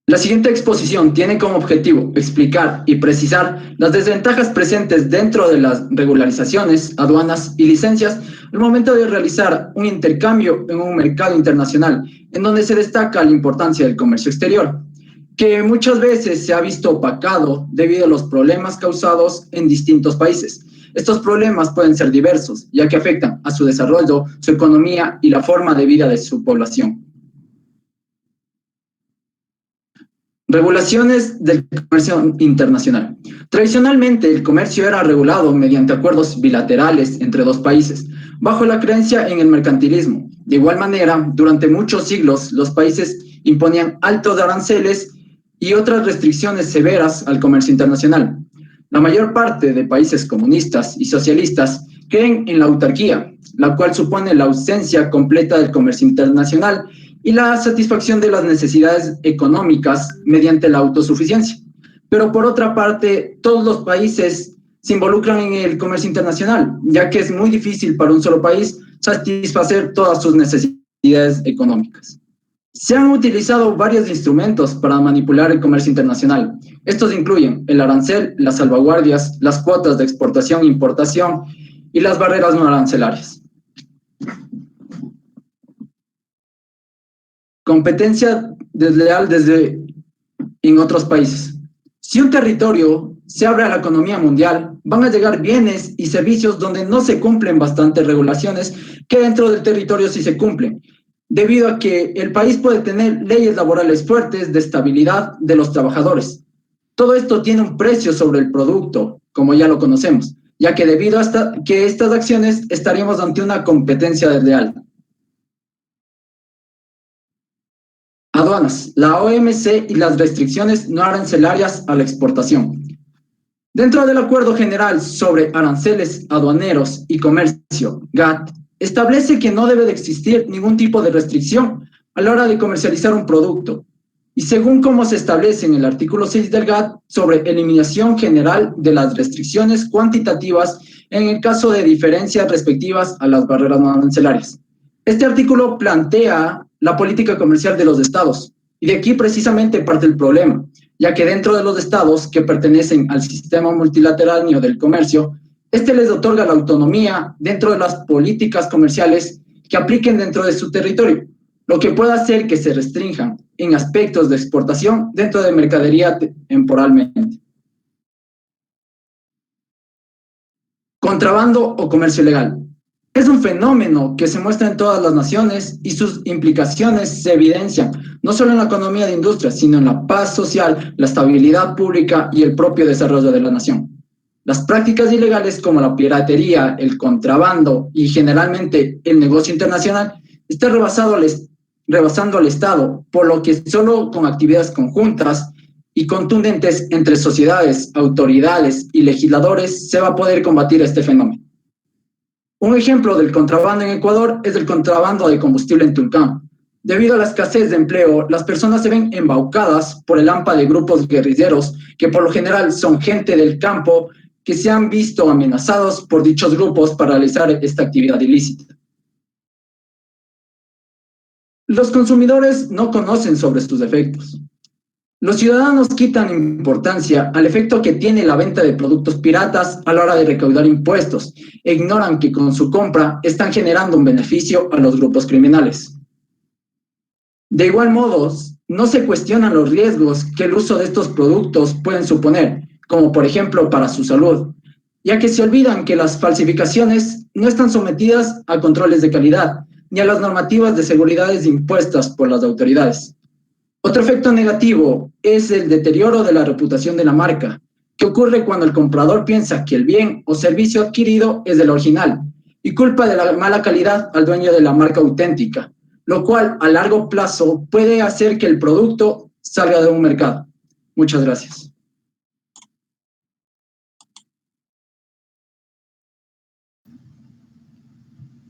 La siguiente exposición tiene como objetivo explicar y precisar las desventajas presentes dentro de las regularizaciones, aduanas y licencias al momento de realizar un intercambio en un mercado internacional, en donde se destaca la importancia del comercio exterior, que muchas veces se ha visto opacado debido a los problemas causados en distintos países. Estos problemas pueden ser diversos, ya que afectan a su desarrollo, su economía y la forma de vida de su población. Regulaciones del comercio internacional. Tradicionalmente, el comercio era regulado mediante acuerdos bilaterales entre dos países, bajo la creencia en el mercantilismo. De igual manera, durante muchos siglos, los países imponían altos aranceles y otras restricciones severas al comercio internacional. La mayor parte de países comunistas y socialistas creen en la autarquía, la cual supone la ausencia completa del comercio internacional y la satisfacción de las necesidades económicas mediante la autosuficiencia. Pero por otra parte, todos los países se involucran en el comercio internacional, ya que es muy difícil para un solo país satisfacer todas sus necesidades económicas. Se han utilizado varios instrumentos para manipular el comercio internacional. Estos incluyen el arancel, las salvaguardias, las cuotas de exportación e importación y las barreras no arancelarias. Competencia desleal en otros países. Si un territorio se abre a la economía mundial, van a llegar bienes y servicios donde no se cumplen bastantes regulaciones que dentro del territorio sí se cumplen, debido a que el país puede tener leyes laborales fuertes de estabilidad de los trabajadores. Todo esto tiene un precio sobre el producto, como ya lo conocemos, ya que debido a que estas acciones estaríamos ante una competencia desleal. Aduanas, la OMC y las restricciones no arancelarias a la exportación. Dentro del Acuerdo General sobre Aranceles Aduaneros y Comercio, GATT, establece que no debe de existir ningún tipo de restricción a la hora de comercializar un producto. Y según como se establece en el artículo 6 del GATT sobre eliminación general de las restricciones cuantitativas en el caso de diferencias respectivas a las barreras no arancelarias. Este artículo plantea la política comercial de los estados, y de aquí precisamente parte el problema, ya que dentro de los estados que pertenecen al sistema multilateral del comercio, este les otorga la autonomía dentro de las políticas comerciales que apliquen dentro de su territorio, lo que puede hacer que se restrinjan en aspectos de exportación dentro de mercadería temporalmente. Contrabando o comercio ilegal. Es un fenómeno que se muestra en todas las naciones y sus implicaciones se evidencian no solo en la economía de industria, sino en la paz social, la estabilidad pública y el propio desarrollo de la nación. Las prácticas ilegales como la piratería, el contrabando y generalmente el negocio internacional están rebasando al Estado, por lo que solo con actividades conjuntas y contundentes entre sociedades, autoridades y legisladores se va a poder combatir este fenómeno. Un ejemplo del contrabando en Ecuador es el contrabando de combustible en Tulcán. Debido a la escasez de empleo, las personas se ven embaucadas por el hampa de grupos guerrilleros, que por lo general son gente del campo que se han visto amenazados por dichos grupos para realizar esta actividad ilícita. Los consumidores no conocen sobre sus efectos. Los ciudadanos quitan importancia al efecto que tiene la venta de productos piratas a la hora de recaudar impuestos e ignoran que con su compra están generando un beneficio a los grupos criminales. De igual modo, no se cuestionan los riesgos que el uso de estos productos pueden suponer, como por ejemplo para su salud, ya que se olvidan que las falsificaciones no están sometidas a controles de calidad ni a las normativas de seguridad impuestas por las autoridades. Otro efecto negativo es el deterioro de la reputación de la marca, que ocurre cuando el comprador piensa que el bien o servicio adquirido es del original y culpa de la mala calidad al dueño de la marca auténtica, lo cual a largo plazo puede hacer que el producto salga de un mercado. Muchas gracias.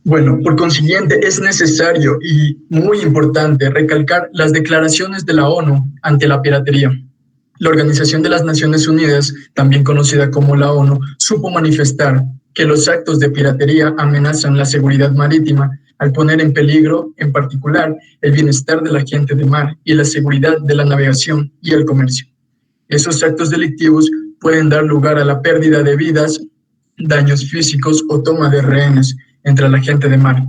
Bueno, por consiguiente, es necesario y muy importante recalcar las declaraciones de la ONU ante la piratería. La Organización de las Naciones Unidas, también conocida como la ONU, supo manifestar que los actos de piratería amenazan la seguridad marítima al poner en peligro, en particular, el bienestar de la gente de mar y la seguridad de la navegación y el comercio. Esos actos delictivos pueden dar lugar a la pérdida de vidas, daños físicos o toma de rehenes entre la gente de mar,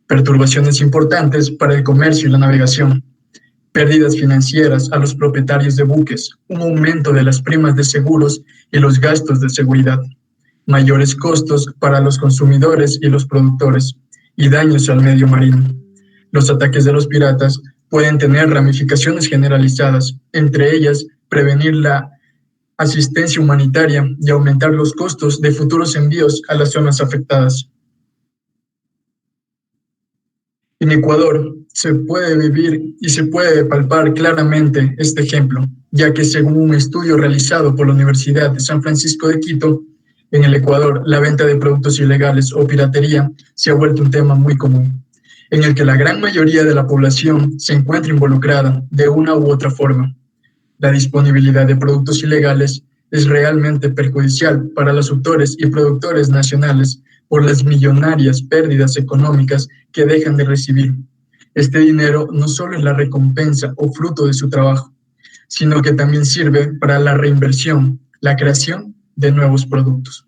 perturbaciones importantes para el comercio y la navegación, pérdidas financieras a los propietarios de buques, un aumento de las primas de seguros y los gastos de seguridad, mayores costos para los consumidores y los productores, y daños al medio marino. Los ataques de los piratas pueden tener ramificaciones generalizadas, entre ellas prevenir la asistencia humanitaria y aumentar los costos de futuros envíos a las zonas afectadas. En Ecuador se puede vivir y se puede palpar claramente este ejemplo, ya que según un estudio realizado por la Universidad de San Francisco de Quito, en el Ecuador la venta de productos ilegales o piratería se ha vuelto un tema muy común, en el que la gran mayoría de la población se encuentra involucrada de una u otra forma. La disponibilidad de productos ilegales es realmente perjudicial para los autores y productores nacionales por las millonarias pérdidas económicas que dejan de recibir. Este dinero no solo es la recompensa o fruto de su trabajo, sino que también sirve para la reinversión, la creación de nuevos productos.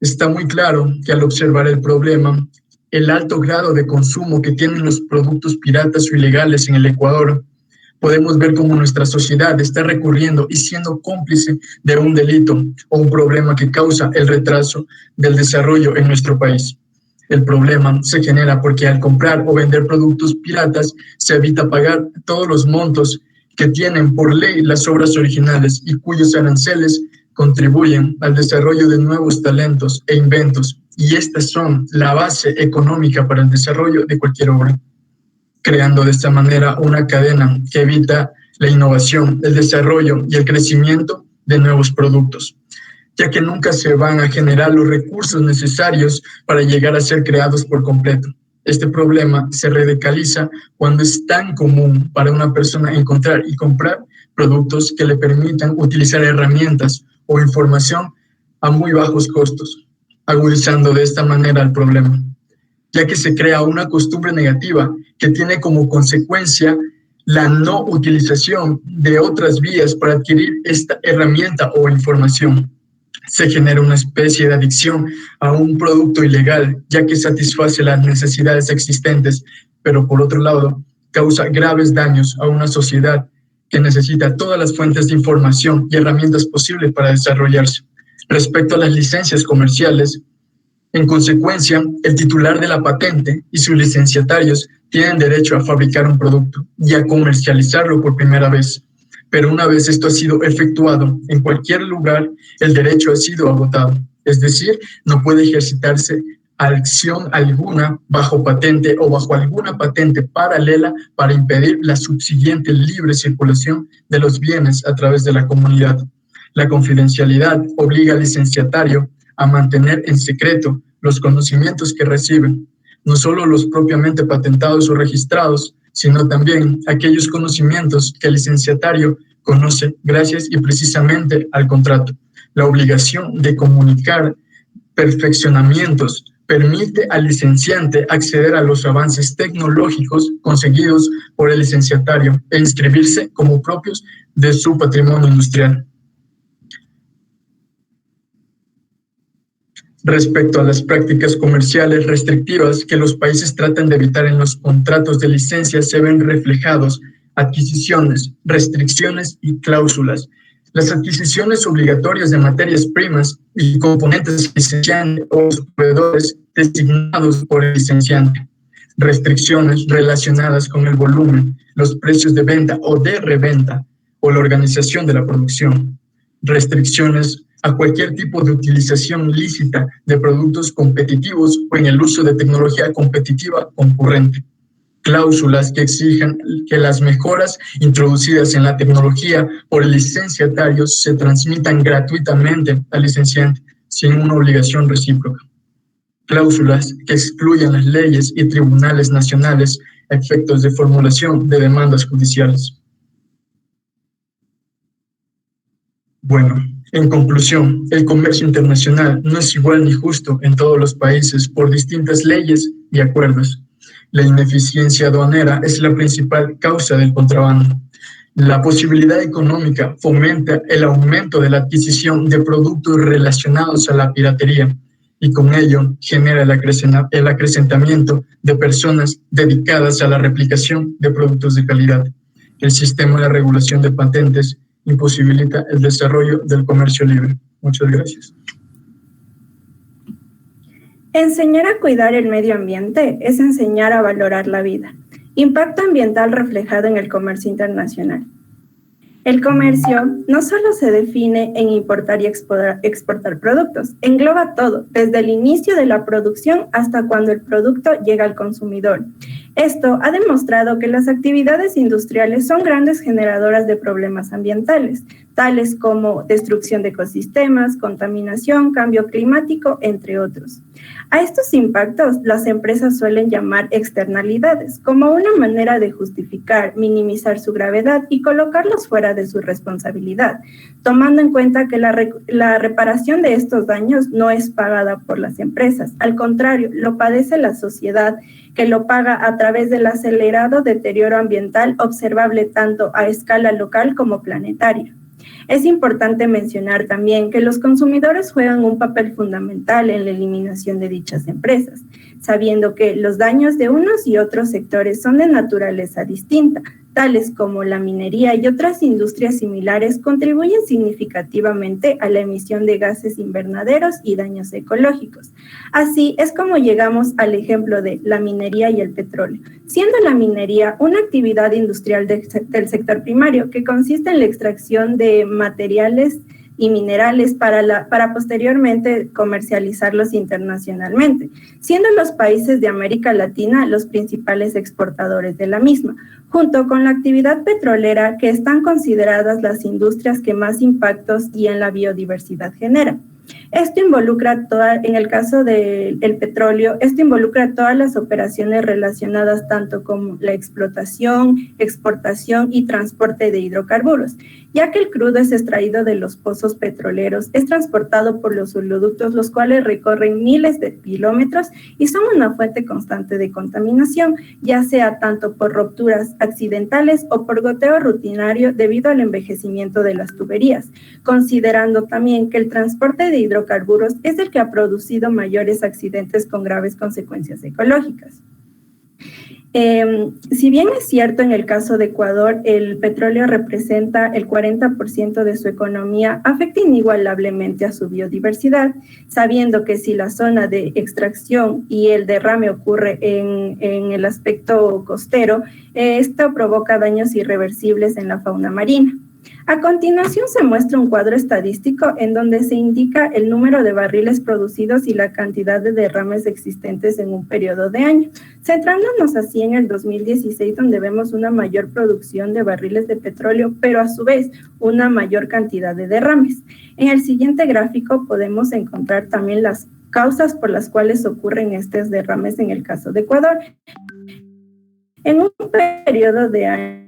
Está muy claro que al observar el problema, el alto grado de consumo que tienen los productos piratas o ilegales en el Ecuador, podemos ver cómo nuestra sociedad está recurriendo y siendo cómplice de un delito o un problema que causa el retraso del desarrollo en nuestro país. El problema se genera porque al comprar o vender productos piratas se evita pagar todos los montos que tienen por ley las obras originales y cuyos aranceles contribuyen al desarrollo de nuevos talentos e inventos, y estas son la base económica para el desarrollo de cualquier obra, creando de esta manera una cadena que evita la innovación, el desarrollo y el crecimiento de nuevos productos, ya que nunca se van a generar los recursos necesarios para llegar a ser creados por completo. Este problema se radicaliza cuando es tan común para una persona encontrar y comprar productos que le permitan utilizar herramientas o información a muy bajos costos, agudizando de esta manera el problema, ya que se crea una costumbre negativa que tiene como consecuencia la no utilización de otras vías para adquirir esta herramienta o información. Se genera una especie de adicción a un producto ilegal, ya que satisface las necesidades existentes, pero por otro lado, causa graves daños a una sociedad que necesita todas las fuentes de información y herramientas posibles para desarrollarse. Respecto a las licencias comerciales, en consecuencia, el titular de la patente y sus licenciatarios tienen derecho a fabricar un producto y a comercializarlo por primera vez. Pero una vez esto ha sido efectuado en cualquier lugar, el derecho ha sido agotado. Es decir, no puede ejercitarse acción alguna bajo patente o bajo alguna patente paralela para impedir la subsiguiente libre circulación de los bienes a través de la comunidad. La confidencialidad obliga al licenciatario a mantener en secreto los conocimientos que reciben, no solo los propiamente patentados o registrados, sino también aquellos conocimientos que el licenciatario conoce gracias y precisamente al contrato. La obligación de comunicar perfeccionamientos permite al licenciante acceder a los avances tecnológicos conseguidos por el licenciatario e inscribirse como propios de su patrimonio industrial. Respecto a las prácticas comerciales restrictivas que los países tratan de evitar en los contratos de licencia, se ven reflejados adquisiciones, restricciones y cláusulas. Las adquisiciones obligatorias de materias primas y componentes licenciantes o los proveedores designados por el licenciante. Restricciones relacionadas con el volumen, los precios de venta o de reventa o la organización de la producción. Restricciones a cualquier tipo de utilización lícita de productos competitivos o en el uso de tecnología competitiva concurrente. Cláusulas que exijan que las mejoras introducidas en la tecnología por el licenciatario se transmitan gratuitamente al licenciante sin una obligación recíproca. Cláusulas que excluyan las leyes y tribunales nacionales a efectos de formulación de demandas judiciales. Bueno, en conclusión, el comercio internacional no es igual ni justo en todos los países por distintas leyes y acuerdos. La ineficiencia aduanera es la principal causa del contrabando. La posibilidad económica fomenta el aumento de la adquisición de productos relacionados a la piratería y con ello genera el acrecentamiento de personas dedicadas a la replicación de productos de calidad. El sistema de regulación de patentes imposibilita el desarrollo del comercio libre. Muchas gracias. Enseñar a cuidar el medio ambiente es enseñar a valorar la vida. Impacto ambiental reflejado en el comercio internacional. El comercio no solo se define en importar y exportar productos, engloba todo, desde el inicio de la producción hasta cuando el producto llega al consumidor. Esto ha demostrado que las actividades industriales son grandes generadoras de problemas ambientales, tales como destrucción de ecosistemas, contaminación, cambio climático, entre otros. A estos impactos las empresas suelen llamar externalidades, como una manera de justificar, minimizar su gravedad y colocarlos fuera de su responsabilidad, tomando en cuenta que la reparación de estos daños no es pagada por las empresas, al contrario, lo padece la sociedad, que lo paga a través del acelerado deterioro ambiental observable tanto a escala local como planetaria. Es importante mencionar también que los consumidores juegan un papel fundamental en la eliminación de dichas empresas, sabiendo que los daños de unos y otros sectores son de naturaleza distinta, tales como la minería y otras industrias similares contribuyen significativamente a la emisión de gases invernaderos y daños ecológicos. Así es como llegamos al ejemplo de la minería y el petróleo, siendo la minería una actividad industrial del sector primario que consiste en la extracción de materiales y minerales para posteriormente comercializarlos internacionalmente, siendo los países de América Latina los principales exportadores de la misma, junto con la actividad petrolera, que están consideradas las industrias que más impactos y en la biodiversidad generan. Esto involucra en el caso del petróleo, esto involucra todas las operaciones relacionadas tanto como la explotación, exportación y transporte de hidrocarburos, ya que el crudo es extraído de los pozos petroleros, es transportado por los oleoductos, los cuales recorren miles de kilómetros y son una fuente constante de contaminación, ya sea tanto por rupturas accidentales o por goteo rutinario debido al envejecimiento de las tuberías, considerando también que el transporte de hidrocarburos es el que ha producido mayores accidentes con graves consecuencias ecológicas. Si bien es cierto en el caso de Ecuador, el petróleo representa el 40% de su economía, afecta inigualablemente a su biodiversidad, sabiendo que si la zona de extracción y el derrame ocurre en el aspecto costero, esto provoca daños irreversibles en la fauna marina. A continuación se muestra un cuadro estadístico en donde se indica el número de barriles producidos y la cantidad de derrames existentes en un periodo de año, centrándonos así en el 2016, donde vemos una mayor producción de barriles de petróleo, pero a su vez una mayor cantidad de derrames. En el siguiente gráfico podemos encontrar también las causas por las cuales ocurren estos derrames en el caso de Ecuador. En un periodo de años,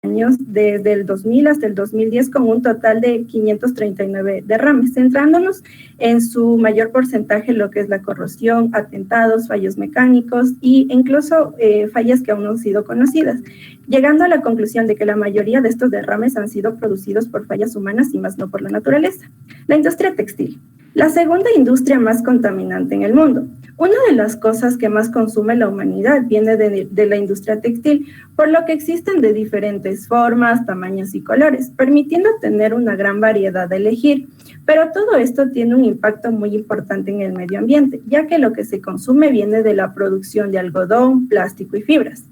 años, desde el 2000 hasta el 2010, con un total de 539 derrames, centrándonos en su mayor porcentaje lo que es la corrosión, atentados, fallos mecánicos e incluso fallas que aún no han sido conocidas, llegando a la conclusión de que la mayoría de estos derrames han sido producidos por fallas humanas y más no por la naturaleza. La industria textil, la segunda industria más contaminante en el mundo. Una de las cosas que más consume la humanidad viene de la industria textil, por lo que existen de diferentes formas, tamaños y colores, permitiendo tener una gran variedad de elegir. Pero todo esto tiene un impacto muy importante en el medio ambiente, ya que lo que se consume viene de la producción de algodón, plástico y fibras.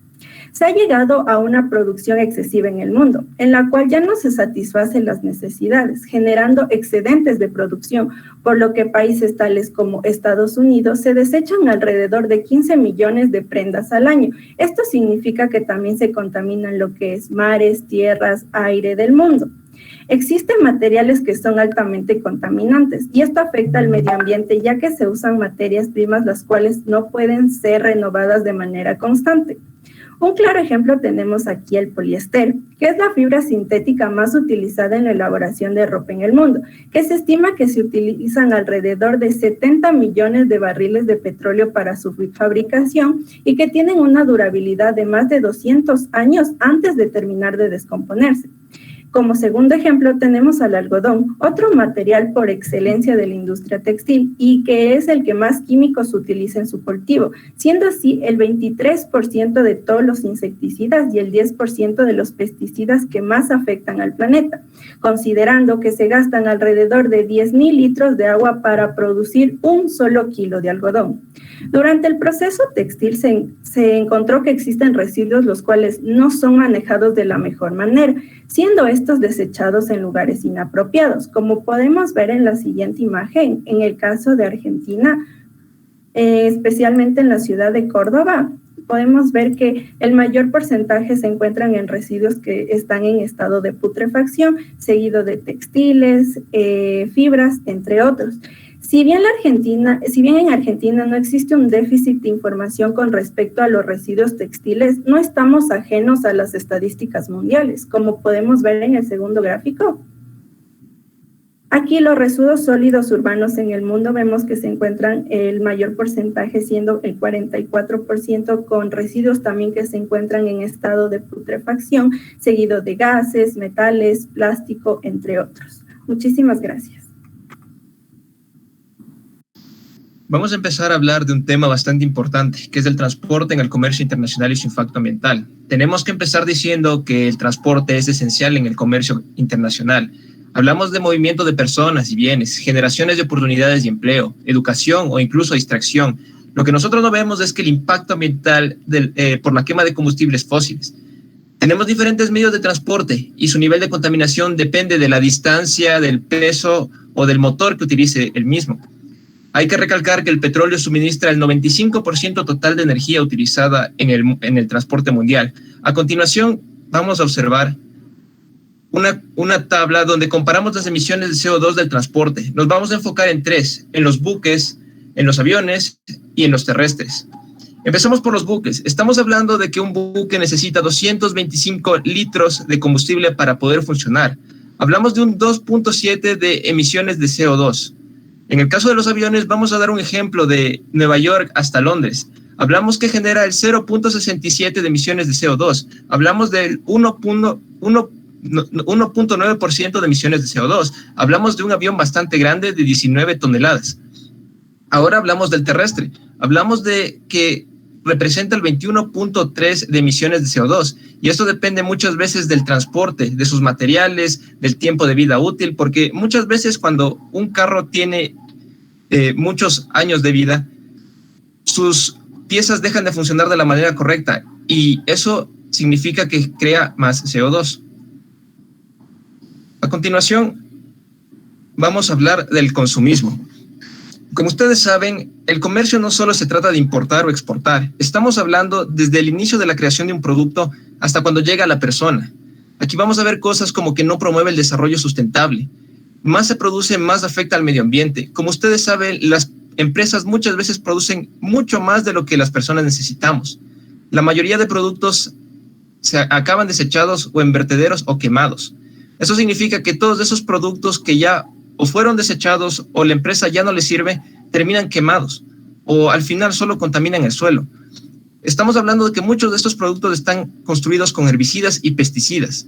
Se ha llegado a una producción excesiva en el mundo, en la cual ya no se satisfacen las necesidades, generando excedentes de producción, por lo que países tales como Estados Unidos se desechan alrededor de 15 millones de prendas al año. Esto significa que también se contaminan lo que es mares, tierras, aire del mundo. Existen materiales que son altamente contaminantes y esto afecta al medio ambiente, ya que se usan materias primas las cuales no pueden ser renovadas de manera constante. Un claro ejemplo tenemos aquí el poliéster, que es la fibra sintética más utilizada en la elaboración de ropa en el mundo, que se estima que se utilizan alrededor de 70 millones de barriles de petróleo para su fabricación y que tienen una durabilidad de más de 200 años antes de terminar de descomponerse. Como segundo ejemplo tenemos al algodón, otro material por excelencia de la industria textil y que es el que más químicos utiliza en su cultivo, siendo así el 23% de todos los insecticidas y el 10% de los pesticidas que más afectan al planeta, considerando que se gastan alrededor de 10.000 litros de agua para producir un solo kilo de algodón. Durante el proceso textil se encontró que existen residuos los cuales no son manejados de la mejor manera, siendo estos desechados en lugares inapropiados, como podemos ver en la siguiente imagen. En el caso de Argentina, especialmente en la ciudad de Córdoba, podemos ver que el mayor porcentaje se encuentran en residuos que están en estado de putrefacción, seguido de textiles, fibras, entre otros. Si bien en Argentina no existe un déficit de información con respecto a los residuos textiles, no estamos ajenos a las estadísticas mundiales, como podemos ver en el segundo gráfico. Aquí los residuos sólidos urbanos en el mundo vemos que se encuentran el mayor porcentaje, siendo el 44%, con residuos también que se encuentran en estado de putrefacción, seguido de gases, metales, plástico, entre otros. Muchísimas gracias. Vamos a empezar a hablar de un tema bastante importante, que es el transporte en el comercio internacional y su impacto ambiental. Tenemos que empezar diciendo que el transporte es esencial en el comercio internacional. Hablamos de movimiento de personas y bienes, generaciones de oportunidades y empleo, educación o incluso distracción. Lo que nosotros no vemos es que el impacto ambiental por la quema de combustibles fósiles. Tenemos diferentes medios de transporte y su nivel de contaminación depende de la distancia, del peso o del motor que utilice el mismo. Hay que recalcar que el petróleo suministra el 95% total de energía utilizada en el transporte mundial. A continuación, vamos a observar una tabla donde comparamos las emisiones de CO2 del transporte. Nos vamos a enfocar en tres: en los buques, en los aviones y en los terrestres. Empezamos por los buques. Estamos hablando de que un buque necesita 225 litros de combustible para poder funcionar. Hablamos de un 2.7 de emisiones de CO2. En el caso de los aviones, vamos a dar un ejemplo de Nueva York hasta Londres. Hablamos que genera el 0.67 de emisiones de CO2. Hablamos del 1.9% de emisiones de CO2. Hablamos de un avión bastante grande de 19 toneladas. Ahora hablamos del terrestre. Hablamos de que representa el 21.3 de emisiones de CO2. Y esto depende muchas veces del transporte, de sus materiales, del tiempo de vida útil, porque muchas veces cuando un carro tiene muchos años de vida, sus piezas dejan de funcionar de la manera correcta y eso significa que crea más CO2. A continuación, vamos a hablar del consumismo. Como ustedes saben, el comercio no solo se trata de importar o exportar. Estamos hablando desde el inicio de la creación de un producto hasta cuando llega a la persona. Aquí vamos a ver cosas como que no promueve el desarrollo sustentable. Más se produce, más afecta al medio ambiente. Como ustedes saben, las empresas muchas veces producen mucho más de lo que las personas necesitamos. La mayoría de productos se acaban desechados o en vertederos o quemados. Eso significa que todos esos productos que ya o fueron desechados o la empresa ya no les sirve, terminan quemados o al final solo contaminan el suelo. Estamos hablando de que muchos de estos productos están construidos con herbicidas y pesticidas.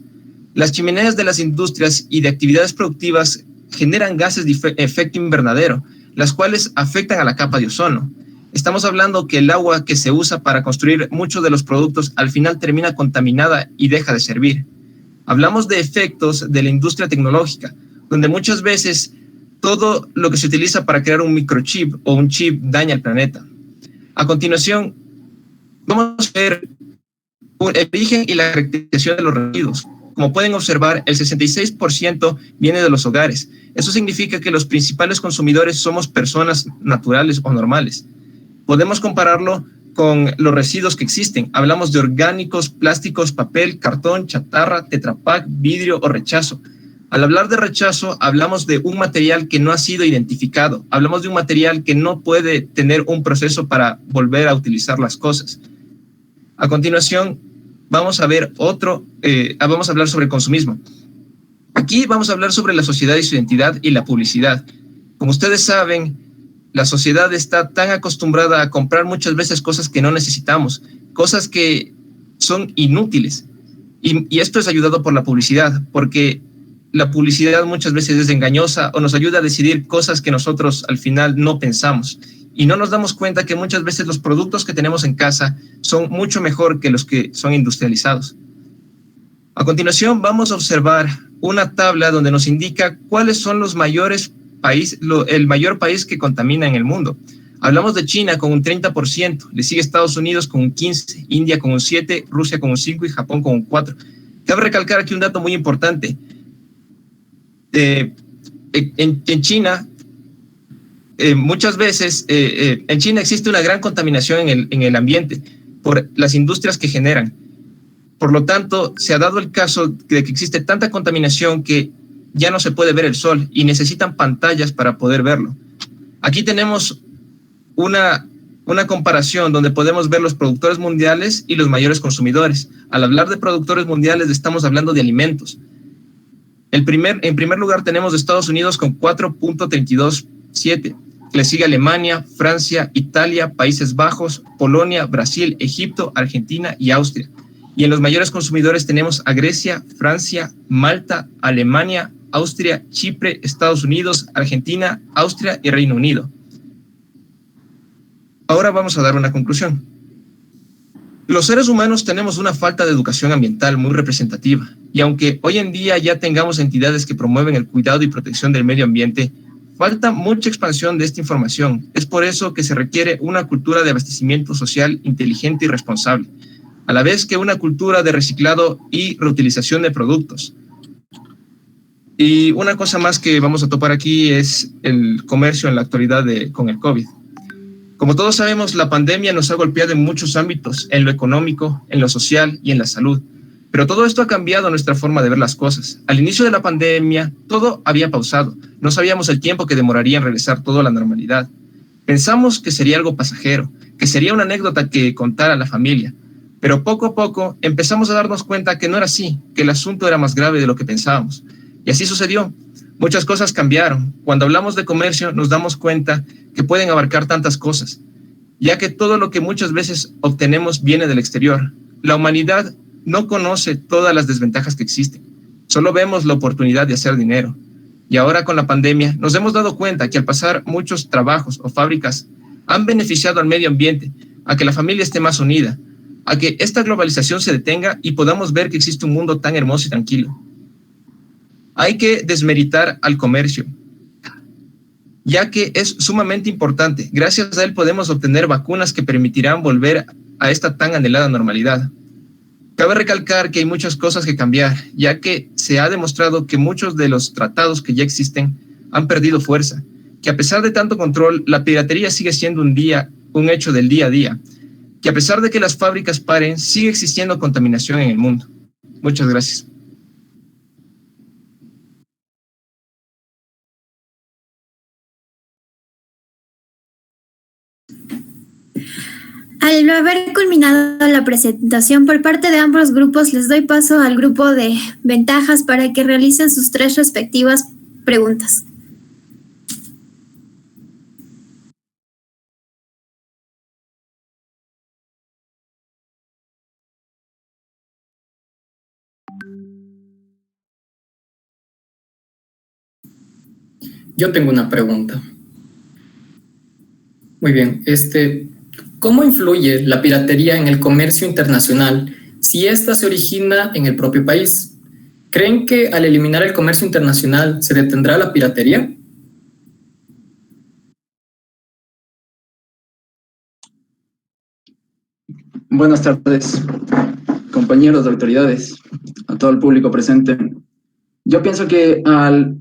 Las chimeneas de las industrias y de actividades productivas generan gases de efecto invernadero, las cuales afectan a la capa de ozono. Estamos hablando que el agua que se usa para construir muchos de los productos al final termina contaminada y deja de servir. Hablamos de efectos de la industria tecnológica, donde muchas veces todo lo que se utiliza para crear un microchip o un chip daña al planeta. A continuación, vamos a ver el origen y la caracterización de los residuos. Como pueden observar, el 66% viene de los hogares. Eso significa que los principales consumidores somos personas naturales o normales. Podemos compararlo con los residuos que existen. Hablamos de orgánicos, plásticos, papel, cartón, chatarra, tetrapack, vidrio o rechazo. Al hablar de rechazo, hablamos de un material que no ha sido identificado. Hablamos de un material que no puede tener un proceso para volver a utilizar las cosas. A continuación, vamos a ver vamos a hablar sobre consumismo. Aquí vamos a hablar sobre la sociedad y su identidad y la publicidad. Como ustedes saben, la sociedad está tan acostumbrada a comprar muchas veces cosas que no necesitamos, cosas que son inútiles. Y esto es ayudado por la publicidad, porque la publicidad muchas veces es engañosa o nos ayuda a decidir cosas que nosotros al final no pensamos. Y no nos damos cuenta que muchas veces los productos que tenemos en casa son mucho mejor que los que son industrializados. A continuación vamos a observar una tabla donde nos indica cuáles son los mayores el mayor país que contamina en el mundo. Hablamos de China con un 30%, le sigue Estados Unidos con un 15%, India con un 7%, Rusia con un 5% y Japón con un 4%. Cabe recalcar aquí un dato muy importante. En China, muchas veces, en China existe una gran contaminación en el ambiente por las industrias que generan. Por lo tanto, se ha dado el caso de que existe tanta contaminación que ya no se puede ver el sol y necesitan pantallas para poder verlo. Aquí tenemos una comparación donde podemos ver los productores mundiales y los mayores consumidores. Al hablar de productores mundiales estamos hablando de alimentos. En primer lugar tenemos Estados Unidos con 4.327. Le sigue Alemania, Francia, Italia, Países Bajos, Polonia, Brasil, Egipto, Argentina y Austria. Y en los mayores consumidores tenemos a Grecia, Francia, Malta, Alemania, Austria, Chipre, Estados Unidos, Argentina, Austria y Reino Unido. Ahora vamos a dar una conclusión. Los seres humanos tenemos una falta de educación ambiental muy representativa, y aunque hoy en día ya tengamos entidades que promueven el cuidado y protección del medio ambiente, falta mucha expansión de esta información. Es por eso que se requiere una cultura de abastecimiento social inteligente y responsable, a la vez que una cultura de reciclado y reutilización de productos. Y una cosa más que vamos a topar aquí es el comercio en la actualidad con el COVID. Como todos sabemos, la pandemia nos ha golpeado en muchos ámbitos, en lo económico, en lo social y en la salud. Pero todo esto ha cambiado nuestra forma de ver las cosas. Al inicio de la pandemia, todo había pausado. No sabíamos el tiempo que demoraría en regresar todo a la normalidad. Pensamos que sería algo pasajero, que sería una anécdota que contar a la familia. Pero poco a poco empezamos a darnos cuenta que no era así, que el asunto era más grave de lo que pensábamos. Y así sucedió. Muchas cosas cambiaron. Cuando hablamos de comercio nos damos cuenta que pueden abarcar tantas cosas, ya que todo lo que muchas veces obtenemos viene del exterior. La humanidad no conoce todas las desventajas que existen. Solo vemos la oportunidad de hacer dinero. Y ahora con la pandemia nos hemos dado cuenta que al pasar muchos trabajos o fábricas han beneficiado al medio ambiente, a que la familia esté más unida, a que esta globalización se detenga y podamos ver que existe un mundo tan hermoso y tranquilo. Hay que desmeritar al comercio, ya que es sumamente importante. Gracias a él podemos obtener vacunas que permitirán volver a esta tan anhelada normalidad. Cabe recalcar que hay muchas cosas que cambiar, ya que se ha demostrado que muchos de los tratados que ya existen han perdido fuerza, que a pesar de tanto control, la piratería sigue siendo un hecho del día a día, que a pesar de que las fábricas paren, sigue existiendo contaminación en el mundo. Muchas gracias. Al haber culminado finalizado la presentación por parte de ambos grupos, les doy paso al grupo de ventajas para que realicen sus 3 respectivas preguntas. Yo tengo una pregunta. Muy bien, ¿cómo influye la piratería en el comercio internacional si ésta se origina en el propio país? ¿Creen que al eliminar el comercio internacional se detendrá la piratería? Buenas tardes, compañeros de autoridades, a todo el público presente. Yo pienso que al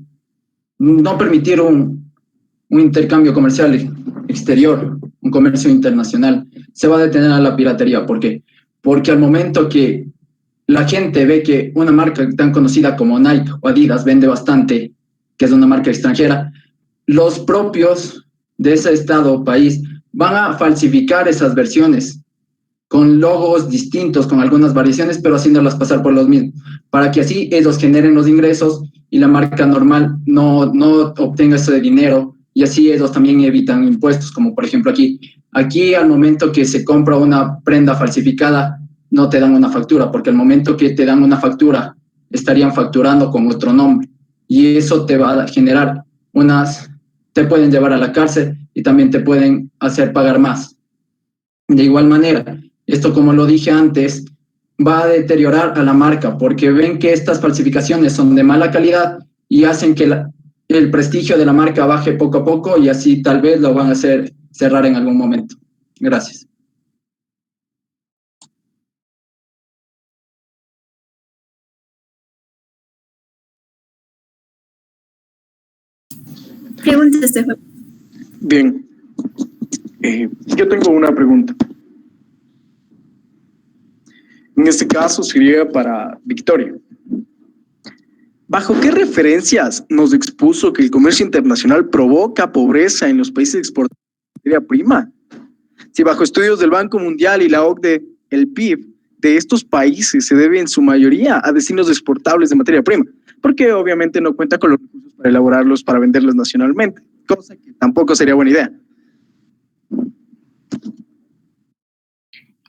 no permitir un intercambio comercial exterior, un comercio internacional, se va a detener a la piratería. ¿Por qué? Porque al momento que la gente ve que una marca tan conocida como Nike o Adidas vende bastante, que es una marca extranjera, los propios de ese estado o país van a falsificar esas versiones con logos distintos, con algunas variaciones, pero haciéndolas pasar por los mismos, para que así ellos generen los ingresos y la marca normal no obtenga ese dinero, y así ellos también evitan impuestos, como por ejemplo aquí al momento que se compra una prenda falsificada, no te dan una factura, porque al momento que te dan una factura, estarían facturando con otro nombre, y eso te va a generar te pueden llevar a la cárcel y también te pueden hacer pagar más. De igual manera, esto, como lo dije antes, va a deteriorar a la marca, porque ven que estas falsificaciones son de mala calidad y hacen que el prestigio de la marca baje poco a poco, y así tal vez lo van a hacer cerrar en algún momento. Gracias. Pregunta, Estefan. Bien. Yo tengo una pregunta. En este caso sería para Victoria. ¿Bajo qué referencias nos expuso que el comercio internacional provoca pobreza en los países exportadores de materia prima? Si bajo estudios del Banco Mundial y la OCDE, el PIB de estos países se debe en su mayoría a destinos exportables de materia prima, porque obviamente no cuenta con los recursos para elaborarlos para venderlos nacionalmente, cosa que tampoco sería buena idea.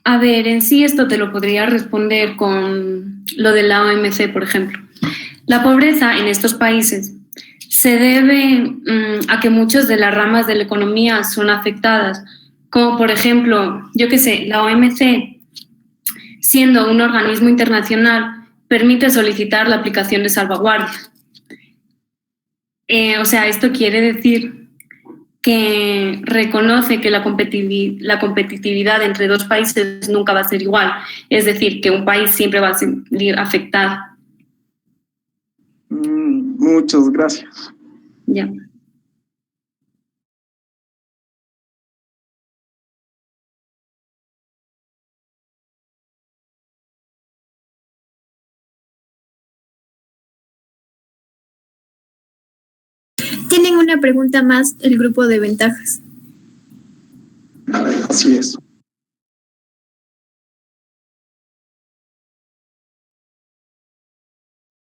A ver, en sí esto te lo podría responder con lo de la OMC, por ejemplo. La pobreza en estos países se debe a que muchas de las ramas de la economía son afectadas, como por ejemplo, yo qué sé, la OMC, siendo un organismo internacional, permite solicitar la aplicación de salvaguardias. O sea, esto quiere decir que reconoce que la competitividad entre dos países nunca va a ser igual. Es decir, que un país siempre va a salir afectado. Muchas gracias. Ya. Tienen una pregunta más el grupo de ventajas. Así es.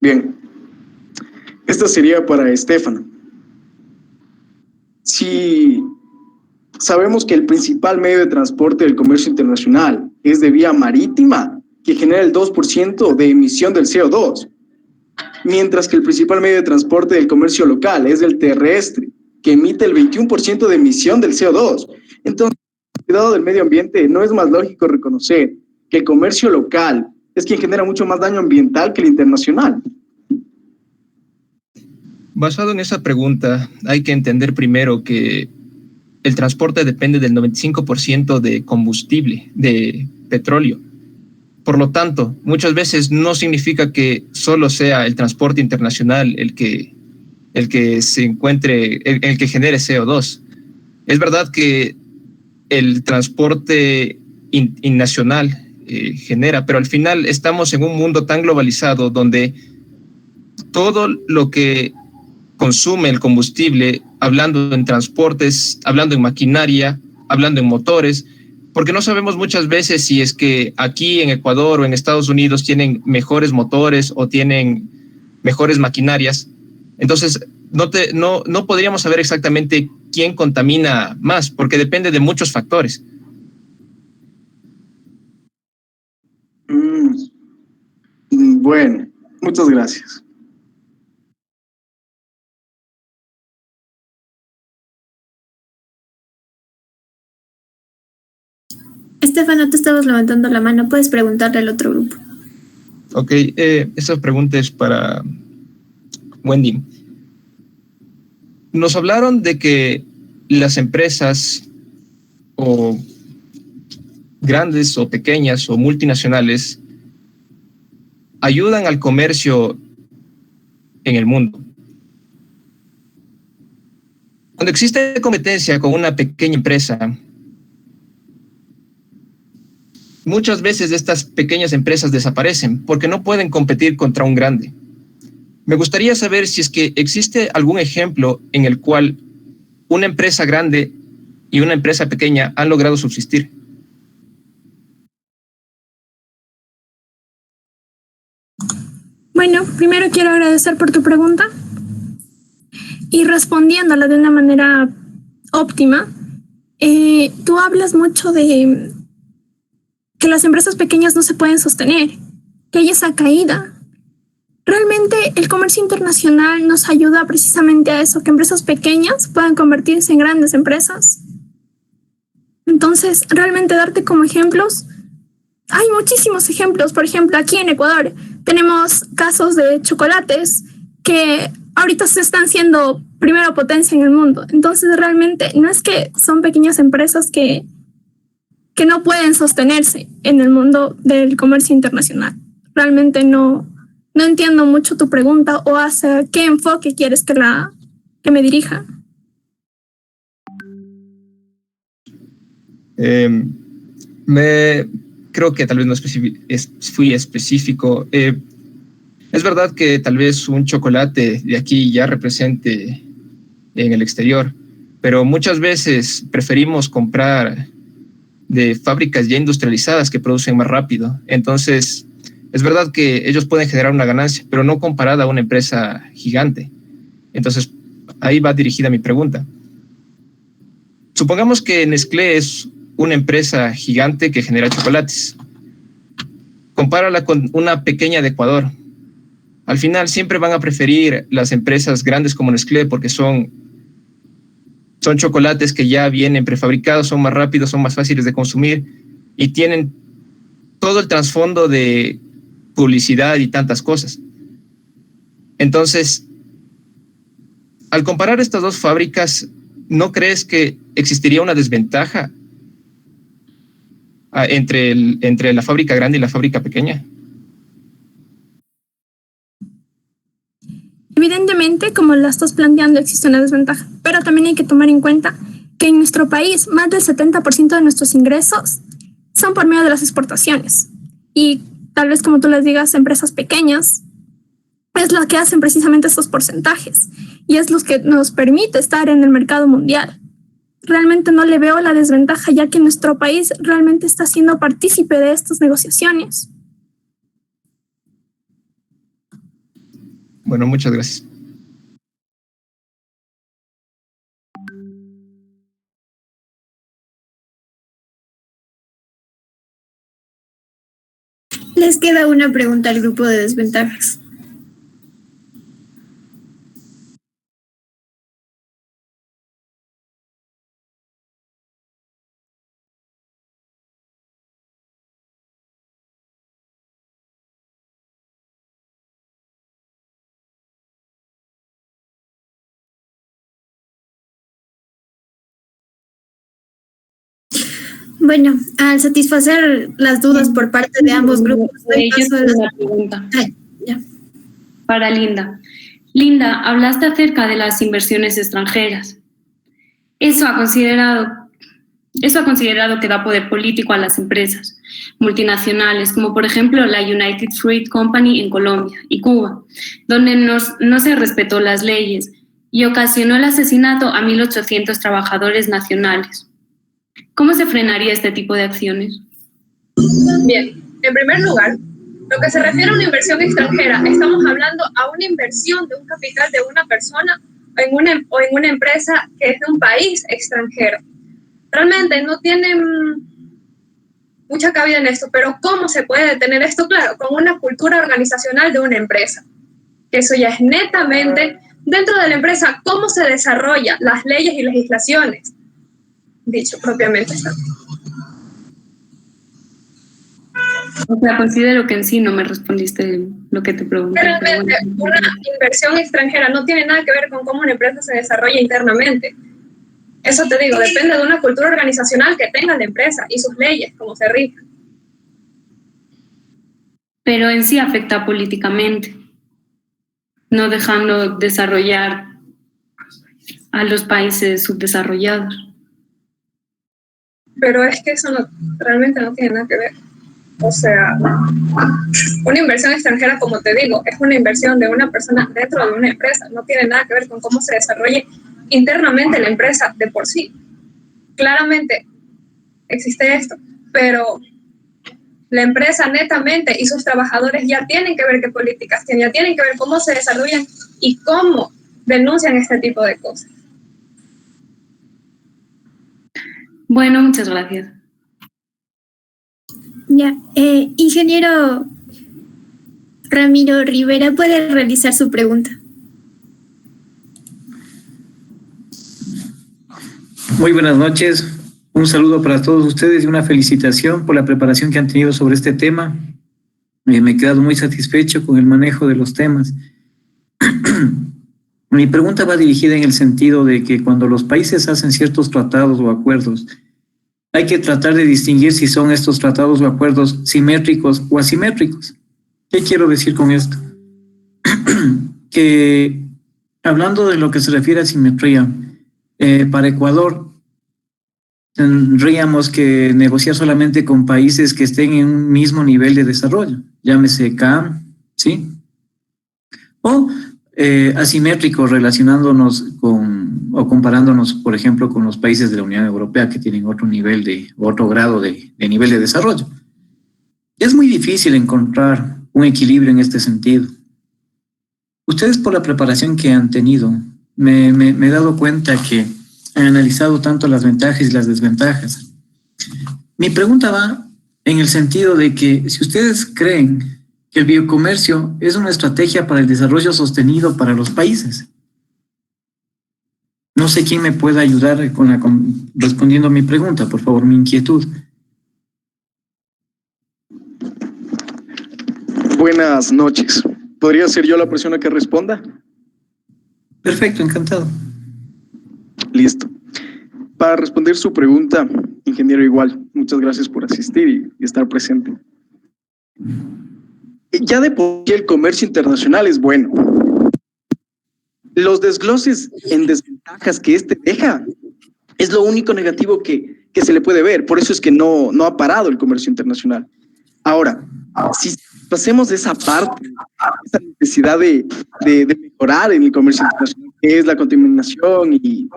Bien. Esta sería para Estefano. Si sabemos que el principal medio de transporte del comercio internacional es de vía marítima, que genera el 2% de emisión del CO2, mientras que el principal medio de transporte del comercio local es el terrestre, que emite el 21% de emisión del CO2. Entonces, cuidado del medio ambiente, ¿no es más lógico reconocer que el comercio local es quien genera mucho más daño ambiental que el internacional? Basado en esa pregunta, hay que entender primero que el transporte depende del 95% de combustible, de petróleo. Por lo tanto, muchas veces no significa que solo sea el transporte internacional el que se encuentre, el que genere CO2. Es verdad que el transporte nacional genera, pero al final estamos en un mundo tan globalizado donde todo lo que consume el combustible, hablando en transportes, hablando en maquinaria, hablando en motores, porque no sabemos muchas veces si es que aquí en Ecuador o en Estados Unidos tienen mejores motores o tienen mejores maquinarias. Entonces, no podríamos saber exactamente quién contamina más, porque depende de muchos factores. Bueno, muchas gracias. Estefano, te estabas levantando la mano. Puedes preguntarle al otro grupo. Ok, esta pregunta es para Wendy. Nos hablaron de que las empresas o grandes o pequeñas o multinacionales ayudan al comercio en el mundo. Cuando existe competencia con una pequeña empresa, muchas veces estas pequeñas empresas desaparecen porque no pueden competir contra un grande. Me gustaría saber si es que existe algún ejemplo en el cual una empresa grande y una empresa pequeña han logrado subsistir. Bueno, primero quiero agradecer por tu pregunta y respondiéndola de una manera óptima. Tú hablas mucho de que las empresas pequeñas no se pueden sostener, que hay esa caída. Realmente el comercio internacional nos ayuda precisamente a eso, que empresas pequeñas puedan convertirse en grandes empresas. Entonces, realmente darte como ejemplos, hay muchísimos ejemplos. Por ejemplo, aquí en Ecuador tenemos casos de chocolates que ahorita se están siendo primera potencia en el mundo. Entonces, realmente no es que son pequeñas empresas que no pueden sostenerse en el mundo del comercio internacional. Realmente no entiendo mucho tu pregunta o hacia qué enfoque quieres que me dirija. Creo que tal vez no fui específico. Es verdad que tal vez un chocolate de aquí ya represente en el exterior, pero muchas veces preferimos comprar de fábricas ya industrializadas que producen más rápido. Entonces, es verdad que ellos pueden generar una ganancia, pero no comparada a una empresa gigante. Entonces, ahí va dirigida mi pregunta. Supongamos que Nestlé es una empresa gigante que genera chocolates. Compárala con una pequeña de Ecuador. Al final siempre van a preferir las empresas grandes como Nestlé porque son chocolates que ya vienen prefabricados, son más rápidos, son más fáciles de consumir y tienen todo el trasfondo de publicidad y tantas cosas. Entonces, al comparar estas dos fábricas, ¿no crees que existiría una desventaja entre la fábrica grande y la fábrica pequeña? Evidentemente, como la estás planteando, existe una desventaja, pero también hay que tomar en cuenta que en nuestro país más del 70% de nuestros ingresos son por medio de las exportaciones. Y tal vez, como tú les digas, empresas pequeñas es lo que hacen precisamente estos porcentajes y es lo que nos permite estar en el mercado mundial. Realmente no le veo la desventaja, ya que nuestro país realmente está siendo partícipe de estas negociaciones. Bueno, muchas gracias. Les queda una pregunta al grupo de desventajas. Bueno, al satisfacer las dudas por parte de ambos grupos, yo tengo una pregunta para Linda. Linda, hablaste acerca de las inversiones extranjeras. Eso ha considerado que da poder político a las empresas multinacionales, como por ejemplo la United Fruit Company en Colombia y Cuba, donde no se respetó las leyes y ocasionó el asesinato a 1.800 trabajadores nacionales. ¿Cómo se frenaría este tipo de acciones? Bien, en primer lugar, lo que se refiere a una inversión extranjera, estamos hablando a una inversión de un capital de una persona o en una empresa que es de un país extranjero. Realmente no tienen mucha cabida en esto, pero ¿cómo se puede detener esto? Claro, con una cultura organizacional de una empresa. Eso ya es netamente dentro de la empresa, cómo se desarrollan las leyes y legislaciones. Dicho propiamente está. O sea, considero que en sí no me respondiste lo que te pregunté. Realmente, una inversión extranjera no tiene nada que ver con cómo una empresa se desarrolla internamente. Eso te digo, depende de una cultura organizacional que tenga la empresa y sus leyes, cómo se rigen. Pero en sí afecta políticamente, no dejando desarrollar a los países subdesarrollados. Pero es que eso realmente no tiene nada que ver. O sea, una inversión extranjera, como te digo, es una inversión de una persona dentro de una empresa. No tiene nada que ver con cómo se desarrolle internamente la empresa de por sí. Claramente existe esto, pero la empresa netamente y sus trabajadores ya tienen que ver qué políticas tienen, ya tienen que ver cómo se desarrollan y cómo denuncian este tipo de cosas. Bueno, muchas gracias. Ya, ingeniero Ramiro Rivera, puede realizar su pregunta. Muy buenas noches. Un saludo para todos ustedes y una felicitación por la preparación que han tenido sobre este tema. Me he quedado muy satisfecho con el manejo de los temas. Mi pregunta va dirigida en el sentido de que cuando los países hacen ciertos tratados o acuerdos, hay que tratar de distinguir si son estos tratados o acuerdos simétricos o asimétricos. ¿Qué quiero decir con esto? Que hablando de lo que se refiere a simetría, para Ecuador tendríamos que negociar solamente con países que estén en un mismo nivel de desarrollo, llámese CAM, ¿sí? O asimétrico, relacionándonos o comparándonos, por ejemplo, con los países de la Unión Europea que tienen otro grado de nivel de desarrollo. Es muy difícil encontrar un equilibrio en este sentido. Ustedes, por la preparación que han tenido, me he dado cuenta que han analizado tanto las ventajas y las desventajas. Mi pregunta va en el sentido de que si ustedes creen que el biocomercio es una estrategia para el desarrollo sostenido para los países. No sé quién me pueda ayudar respondiendo a mi pregunta, por favor, mi inquietud. Buenas noches. ¿Podría ser yo la persona que responda? Perfecto, encantado. Listo. Para responder su pregunta, ingeniero, igual, muchas gracias por asistir y estar presente. Ya de por sí el comercio internacional es bueno. Los desgloses en desventajas que este deja es lo único negativo que se le puede ver. Por eso es que no ha parado el comercio internacional. Ahora, si pasemos de esa parte, esa necesidad de mejorar en el comercio internacional, que es la contaminación y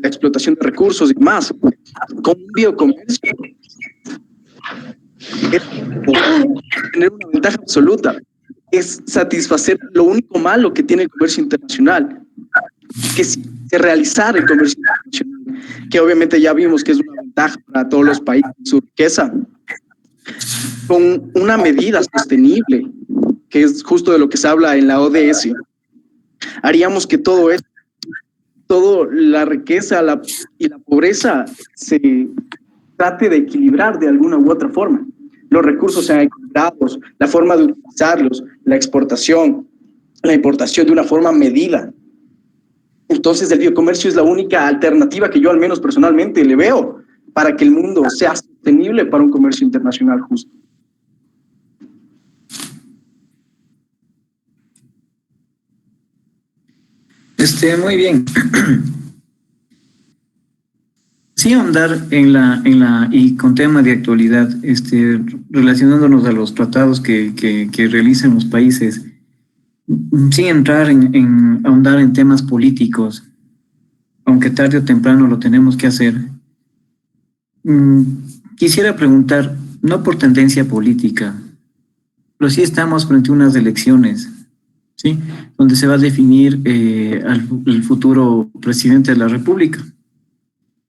la explotación de recursos y más, con un biocomercio, es tener una ventaja absoluta, es satisfacer lo único malo que tiene el comercio internacional, que si se realizara el comercio internacional, que obviamente ya vimos que es una ventaja para todos los países, su riqueza, con una medida sostenible, que es justo de lo que se habla en la ODS, haríamos que todo esto, toda la riqueza y la pobreza se trate de equilibrar de alguna u otra forma. Los recursos sean equilibrados, la forma de utilizarlos, la exportación, la importación de una forma medida. Entonces el biocomercio es la única alternativa que yo al menos personalmente le veo para que el mundo sea sostenible para un comercio internacional justo. Muy bien. Sí, ahondar y con tema de actualidad, relacionándonos a los tratados que realizan los países, sin entrar en ahondar en temas políticos, aunque tarde o temprano lo tenemos que hacer. Quisiera preguntar, no por tendencia política, pero sí estamos frente a unas elecciones, ¿sí? Donde se va a definir el futuro presidente de la República.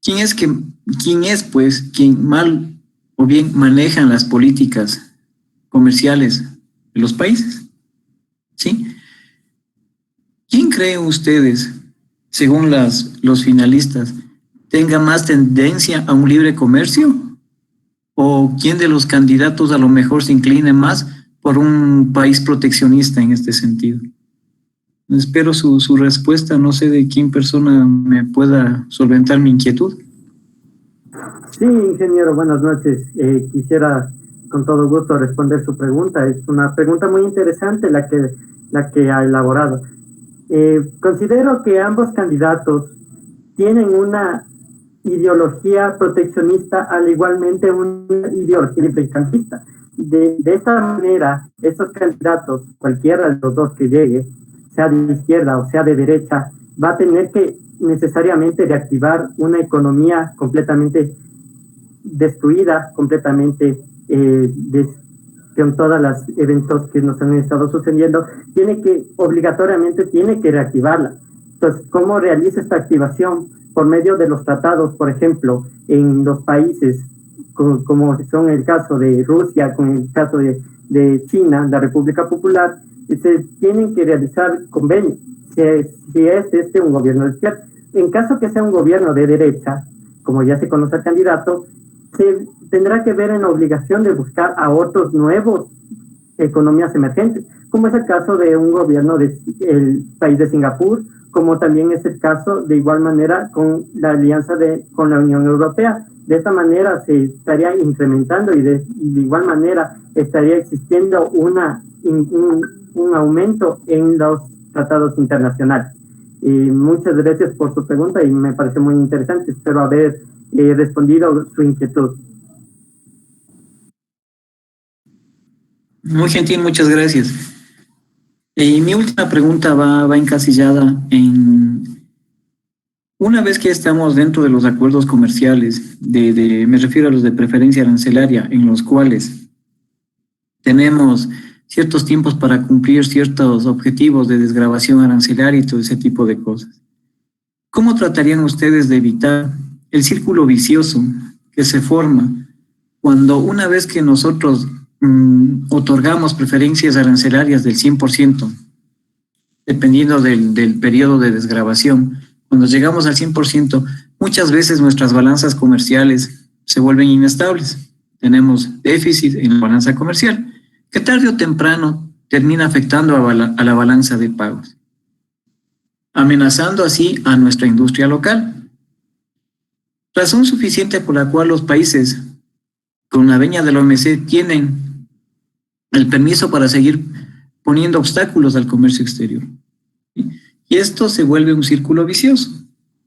¿Quién es, pues, quien mal o bien manejan las políticas comerciales de los países? ¿Sí? ¿Quién creen ustedes, según los finalistas, tenga más tendencia a un libre comercio? ¿O quién de los candidatos a lo mejor se incline más por un país proteccionista en este sentido? Espero su respuesta. No sé de quién persona me pueda solventar mi inquietud. Sí, ingeniero, buenas noches. Quisiera con todo gusto responder su pregunta. Es una pregunta muy interesante la que ha elaborado. Considero que ambos candidatos tienen una ideología proteccionista, al igualmente una ideología liberticantista. De esta manera, estos candidatos, cualquiera de los dos que llegue, sea de izquierda o sea de derecha, va a tener que necesariamente reactivar una economía completamente destruida, completamente con todos los eventos que nos han estado sucediendo, obligatoriamente tiene que reactivarla. Entonces, ¿cómo realiza esta activación? Por medio de los tratados, por ejemplo, en los países como son el caso de Rusia, con el caso de China, la República Popular, se tienen que realizar convenios, si es un gobierno de izquierda. En caso que sea un gobierno de derecha, como ya se conoce al candidato, se tendrá que ver en la obligación de buscar a otros nuevos economías emergentes, como es el caso de un gobierno del país de Singapur, como también es el caso de igual manera con la alianza con la Unión Europea. De esta manera se estaría incrementando y de igual manera estaría existiendo un aumento en los tratados internacionales. Muchas gracias por su pregunta y me parece muy interesante. Espero haber respondido su inquietud. Muy gentil, muchas gracias. Y mi última pregunta va encasillada en, una vez que estamos dentro de los acuerdos comerciales, me refiero a los de preferencia arancelaria, en los cuales tenemos ciertos tiempos para cumplir ciertos objetivos de desgravación arancelaria y todo ese tipo de cosas. ¿Cómo tratarían ustedes de evitar el círculo vicioso que se forma cuando una vez que nosotros otorgamos preferencias arancelarias del 100%, dependiendo del periodo de desgravación, cuando llegamos al 100%, muchas veces nuestras balanzas comerciales se vuelven inestables. Tenemos déficit en la balanza comercial, que tarde o temprano termina afectando a la balanza de pagos, amenazando así a nuestra industria local. Razón suficiente por la cual los países con la venia de la OMC tienen el permiso para seguir poniendo obstáculos al comercio exterior. ¿Sí? Y esto se vuelve un círculo vicioso.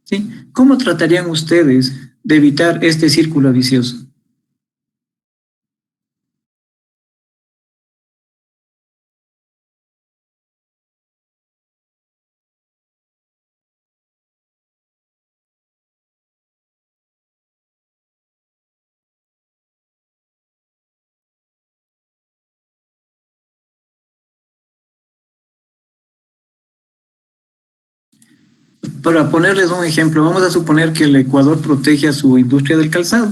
¿Sí? ¿Cómo tratarían ustedes de evitar este círculo vicioso? Para ponerles un ejemplo, vamos a suponer que el Ecuador protege a su industria del calzado,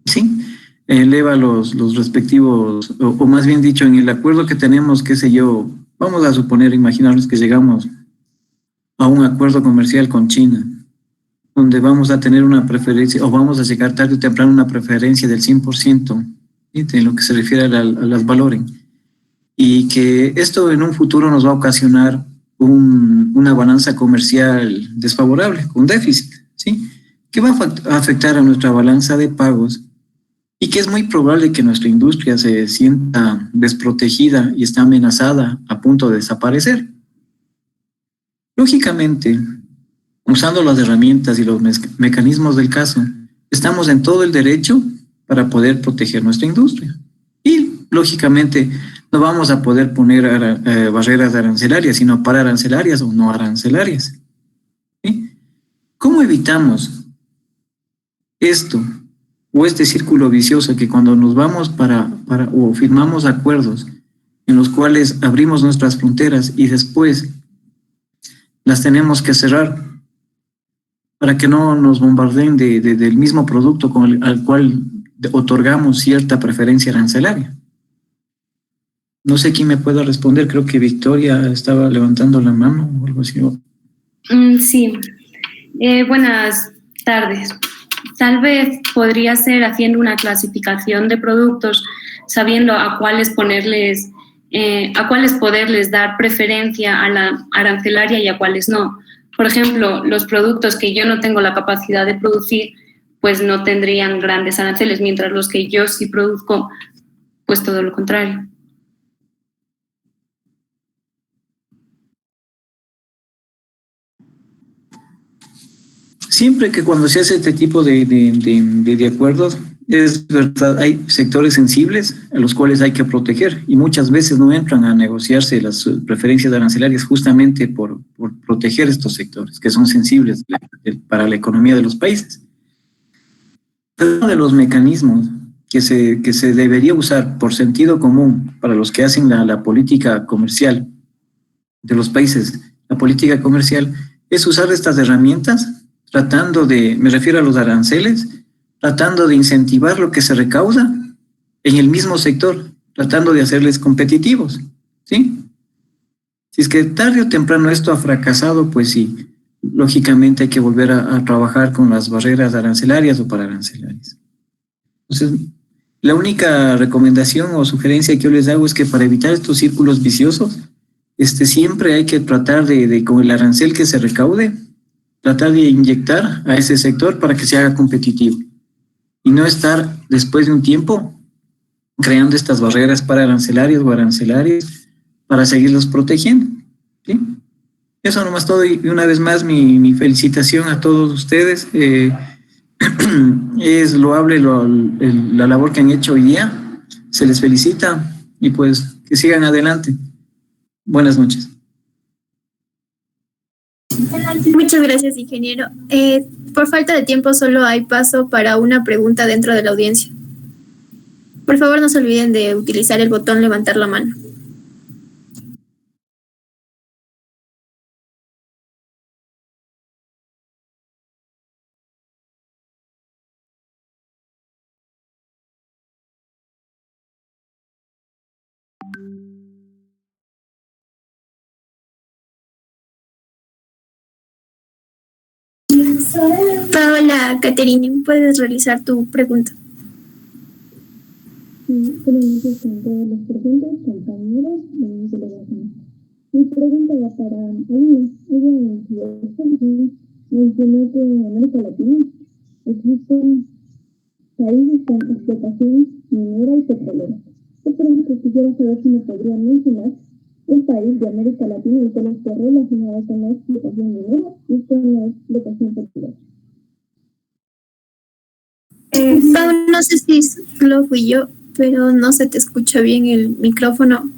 ¿sí? Eleva los respectivos, o más bien dicho, en el acuerdo que tenemos, qué sé yo, vamos a suponer, imaginarnos que llegamos a un acuerdo comercial con China, donde vamos a tener una preferencia, o vamos a llegar tarde o temprano a una preferencia del 100%, ¿sí? En lo que se refiere a las valores, y que esto en un futuro nos va a ocasionar una balanza comercial desfavorable, con déficit, ¿sí? Que va a afectar a nuestra balanza de pagos y que es muy probable que nuestra industria se sienta desprotegida y está amenazada a punto de desaparecer. Lógicamente, usando las herramientas y los mecanismos del caso, estamos en todo el derecho para poder proteger nuestra industria. Y, lógicamente, no vamos a poder poner barreras arancelarias, sino pararancelarias o no arancelarias. ¿Sí? ¿Cómo evitamos esto? o este círculo vicioso que cuando nos vamos o firmamos acuerdos en los cuales abrimos nuestras fronteras y después las tenemos que cerrar para que no nos bombardeen del mismo producto al cual otorgamos cierta preferencia arancelaria. No sé quién me pueda responder, creo que Victoria estaba levantando la mano o algo así. Sí, buenas tardes. Tal vez podría ser haciendo una clasificación de productos, sabiendo a cuáles poderles dar preferencia a la arancelaria y a cuáles no. Por ejemplo, los productos que yo no tengo la capacidad de producir, pues no tendrían grandes aranceles, mientras los que yo sí produzco, pues todo lo contrario. Siempre que cuando se hace este tipo de acuerdos, es verdad, hay sectores sensibles a los cuales hay que proteger y muchas veces no entran a negociarse las preferencias arancelarias justamente por proteger estos sectores que son sensibles para la economía de los países. Uno de los mecanismos que se debería usar por sentido común para los que hacen la política comercial de los países, la política comercial, es usar estas herramientas me refiero a los aranceles, tratando de incentivar lo que se recauda en el mismo sector, tratando de hacerles competitivos, ¿sí? Si es que tarde o temprano esto ha fracasado, pues sí, lógicamente hay que volver a trabajar con las barreras arancelarias o pararancelarias. Entonces, la única recomendación o sugerencia que yo les hago es que para evitar estos círculos viciosos, siempre hay que tratar con el arancel que se recaude, tratar de inyectar a ese sector para que se haga competitivo y no estar después de un tiempo creando estas barreras pararancelarias o arancelarias para seguirlos protegiendo, ¿sí? Eso nomás todo, y una vez más mi felicitación a todos ustedes. Es loable la labor que han hecho hoy día, se les felicita y pues que sigan adelante. Buenas noches. Muchas gracias, ingeniero. Por falta de tiempo solo hay paso para una pregunta dentro de la audiencia. Por favor, no se olviden de utilizar el botón levantar la mano. Paola Caterine, puedes realizar tu pregunta. Buenas noches con todos los presentes, compañeros de delegación. Mi pregunta va para Alina. Ella en su exposición mencionó que en América Latina existen países con explotación minera y petrolera. Yo, por ejemplo, quisiera saber si me podría mencionar un país de América Latina y con los que relacionados con la explotación minera y con la explotación petrolera. Pau, no sé si lo fui yo, pero no se te escucha bien el micrófono.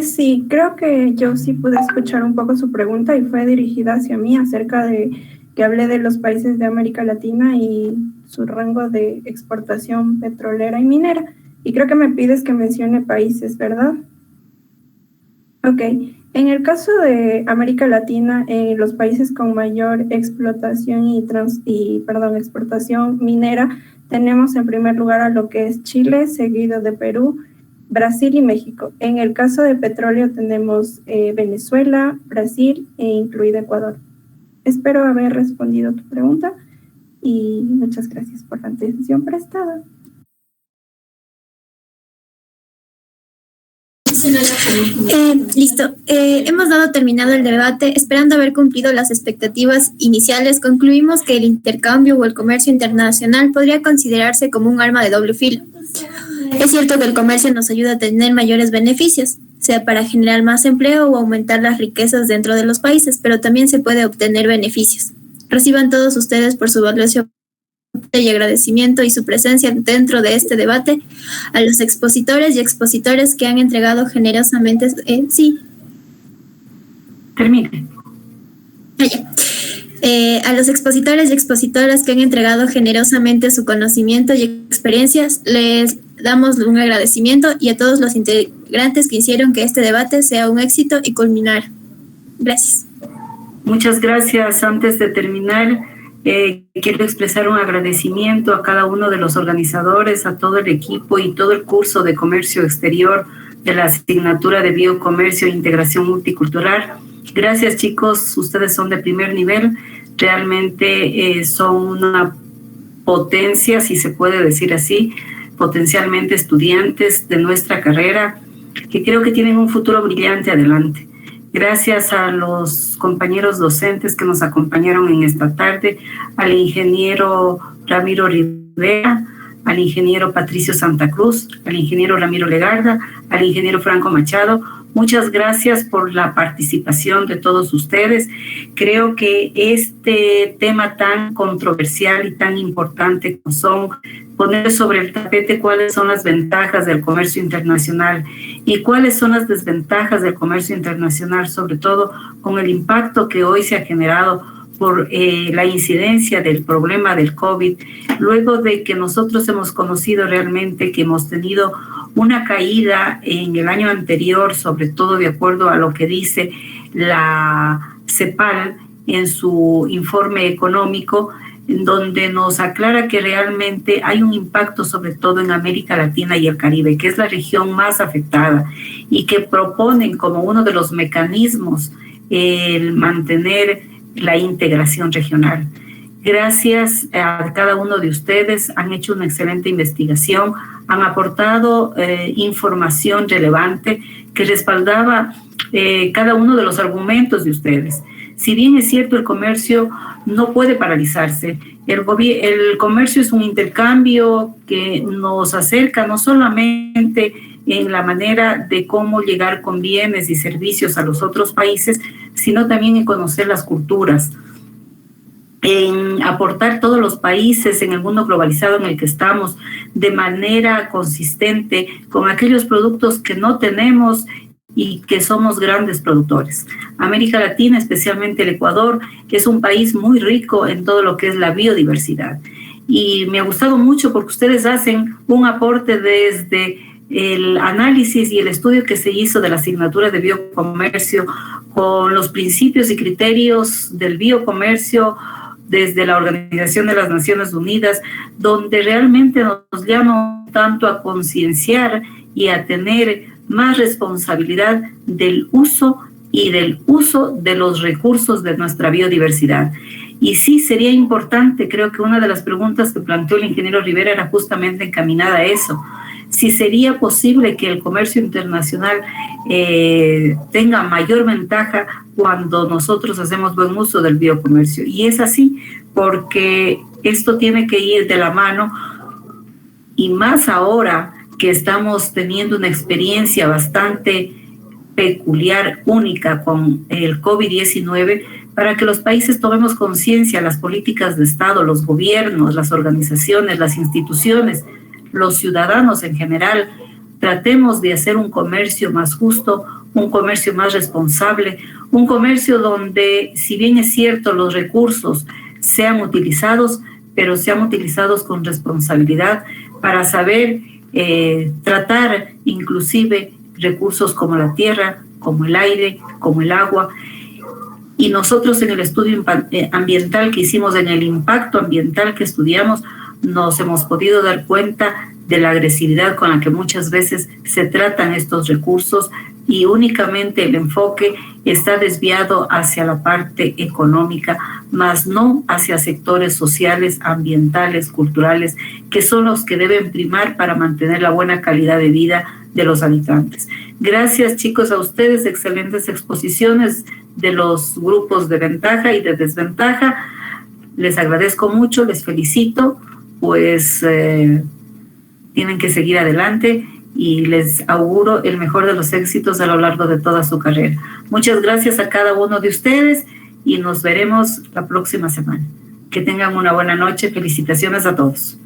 Sí, creo que yo sí pude escuchar un poco su pregunta y fue dirigida hacia mí acerca de que hablé de los países de América Latina y su rango de exportación petrolera y minera. Y creo que me pides que mencione países, ¿verdad? Ok. En el caso de América Latina, los países con mayor explotación exportación minera, tenemos en primer lugar a lo que es Chile, seguido de Perú, Brasil y México. En el caso de petróleo tenemos Venezuela, Brasil e incluido Ecuador. Espero haber respondido tu pregunta y muchas gracias por la atención prestada. Listo. Hemos dado terminado el debate. Esperando haber cumplido las expectativas iniciales, concluimos que el intercambio o el comercio internacional podría considerarse como un arma de doble filo. Es cierto que el comercio nos ayuda a tener mayores beneficios, sea para generar más empleo o aumentar las riquezas dentro de los países, pero también se puede obtener beneficios. Reciban todos ustedes por su valioso y agradecimiento y su presencia dentro de este debate a los expositores y expositores que han entregado generosamente... Termine. A los expositores y expositoras que han entregado generosamente su conocimiento y experiencias, les damos un agradecimiento, y a todos los integrantes que hicieron que este debate sea un éxito y culminar. Gracias. Muchas gracias. Antes de terminar, quiero expresar un agradecimiento a cada uno de los organizadores, a todo el equipo y todo el curso de Comercio Exterior de la asignatura de Biocomercio e Integración Multicultural. Gracias, chicos, ustedes son de primer nivel, realmente son una potencia, si se puede decir así, potencialmente estudiantes de nuestra carrera, que creo que tienen un futuro brillante adelante. Gracias a los compañeros docentes que nos acompañaron en esta tarde, al ingeniero Ramiro Rivera, al ingeniero Patricio Santa Cruz, al ingeniero Ramiro Legarda, al ingeniero Franco Machado. Muchas gracias por la participación de todos ustedes. Creo que este tema tan controversial y tan importante como son poner sobre el tapete cuáles son las ventajas del comercio internacional y cuáles son las desventajas del comercio internacional, sobre todo con el impacto que hoy se ha generado por la incidencia del problema del COVID, luego de que nosotros hemos conocido realmente que hemos tenido una caída en el año anterior, sobre todo de acuerdo a lo que dice la CEPAL en su informe económico, en donde nos aclara que realmente hay un impacto sobre todo en América Latina y el Caribe, que es la región más afectada, y que proponen como uno de los mecanismos el mantener la integración regional. Gracias a cada uno de ustedes, han hecho una excelente investigación, han aportado información relevante que respaldaba cada uno de los argumentos de ustedes. Si bien es cierto, el comercio no puede paralizarse, el comercio es un intercambio que nos acerca no solamente en la manera de cómo llegar con bienes y servicios a los otros países, sino también en conocer las culturas, en aportar todos los países en el mundo globalizado en el que estamos de manera consistente con aquellos productos que no tenemos y que somos grandes productores. América Latina, especialmente el Ecuador, es un país muy rico en todo lo que es la biodiversidad. Y me ha gustado mucho porque ustedes hacen un aporte desde el análisis y el estudio que se hizo de la asignatura de biocomercio con los principios y criterios del biocomercio desde la Organización de las Naciones Unidas, donde realmente nos llama tanto a concienciar y a tener más responsabilidad del uso de los recursos de nuestra biodiversidad. Y sí, sería importante, creo que una de las preguntas que planteó el ingeniero Rivera era justamente encaminada a eso. Si sería posible que el comercio internacional tenga mayor ventaja cuando nosotros hacemos buen uso del biocomercio. Y es así, porque esto tiene que ir de la mano, y más ahora que estamos teniendo una experiencia bastante peculiar, única con el COVID-19, para que los países tomemos conciencia, las políticas de Estado, los gobiernos, las organizaciones, las instituciones, los ciudadanos en general, tratemos de hacer un comercio más justo, un comercio más responsable, un comercio donde, si bien es cierto, los recursos sean utilizados, pero sean utilizados con responsabilidad para saber tratar inclusive recursos como la tierra, como el aire, como el agua. Y nosotros en el estudio ambiental que hicimos, en el impacto ambiental que estudiamos, nos hemos podido dar cuenta de la agresividad con la que muchas veces se tratan estos recursos, y únicamente el enfoque está desviado hacia la parte económica, más no hacia sectores sociales, ambientales, culturales, que son los que deben primar para mantener la buena calidad de vida de los habitantes. Gracias, chicos, a ustedes, excelentes exposiciones de los grupos de ventaja y de desventaja. Les agradezco mucho, les felicito, pues tienen que seguir adelante, y les auguro el mejor de los éxitos a lo largo de toda su carrera. Muchas gracias a cada uno de ustedes y nos veremos la próxima semana. Que tengan una buena noche. Felicitaciones a todos.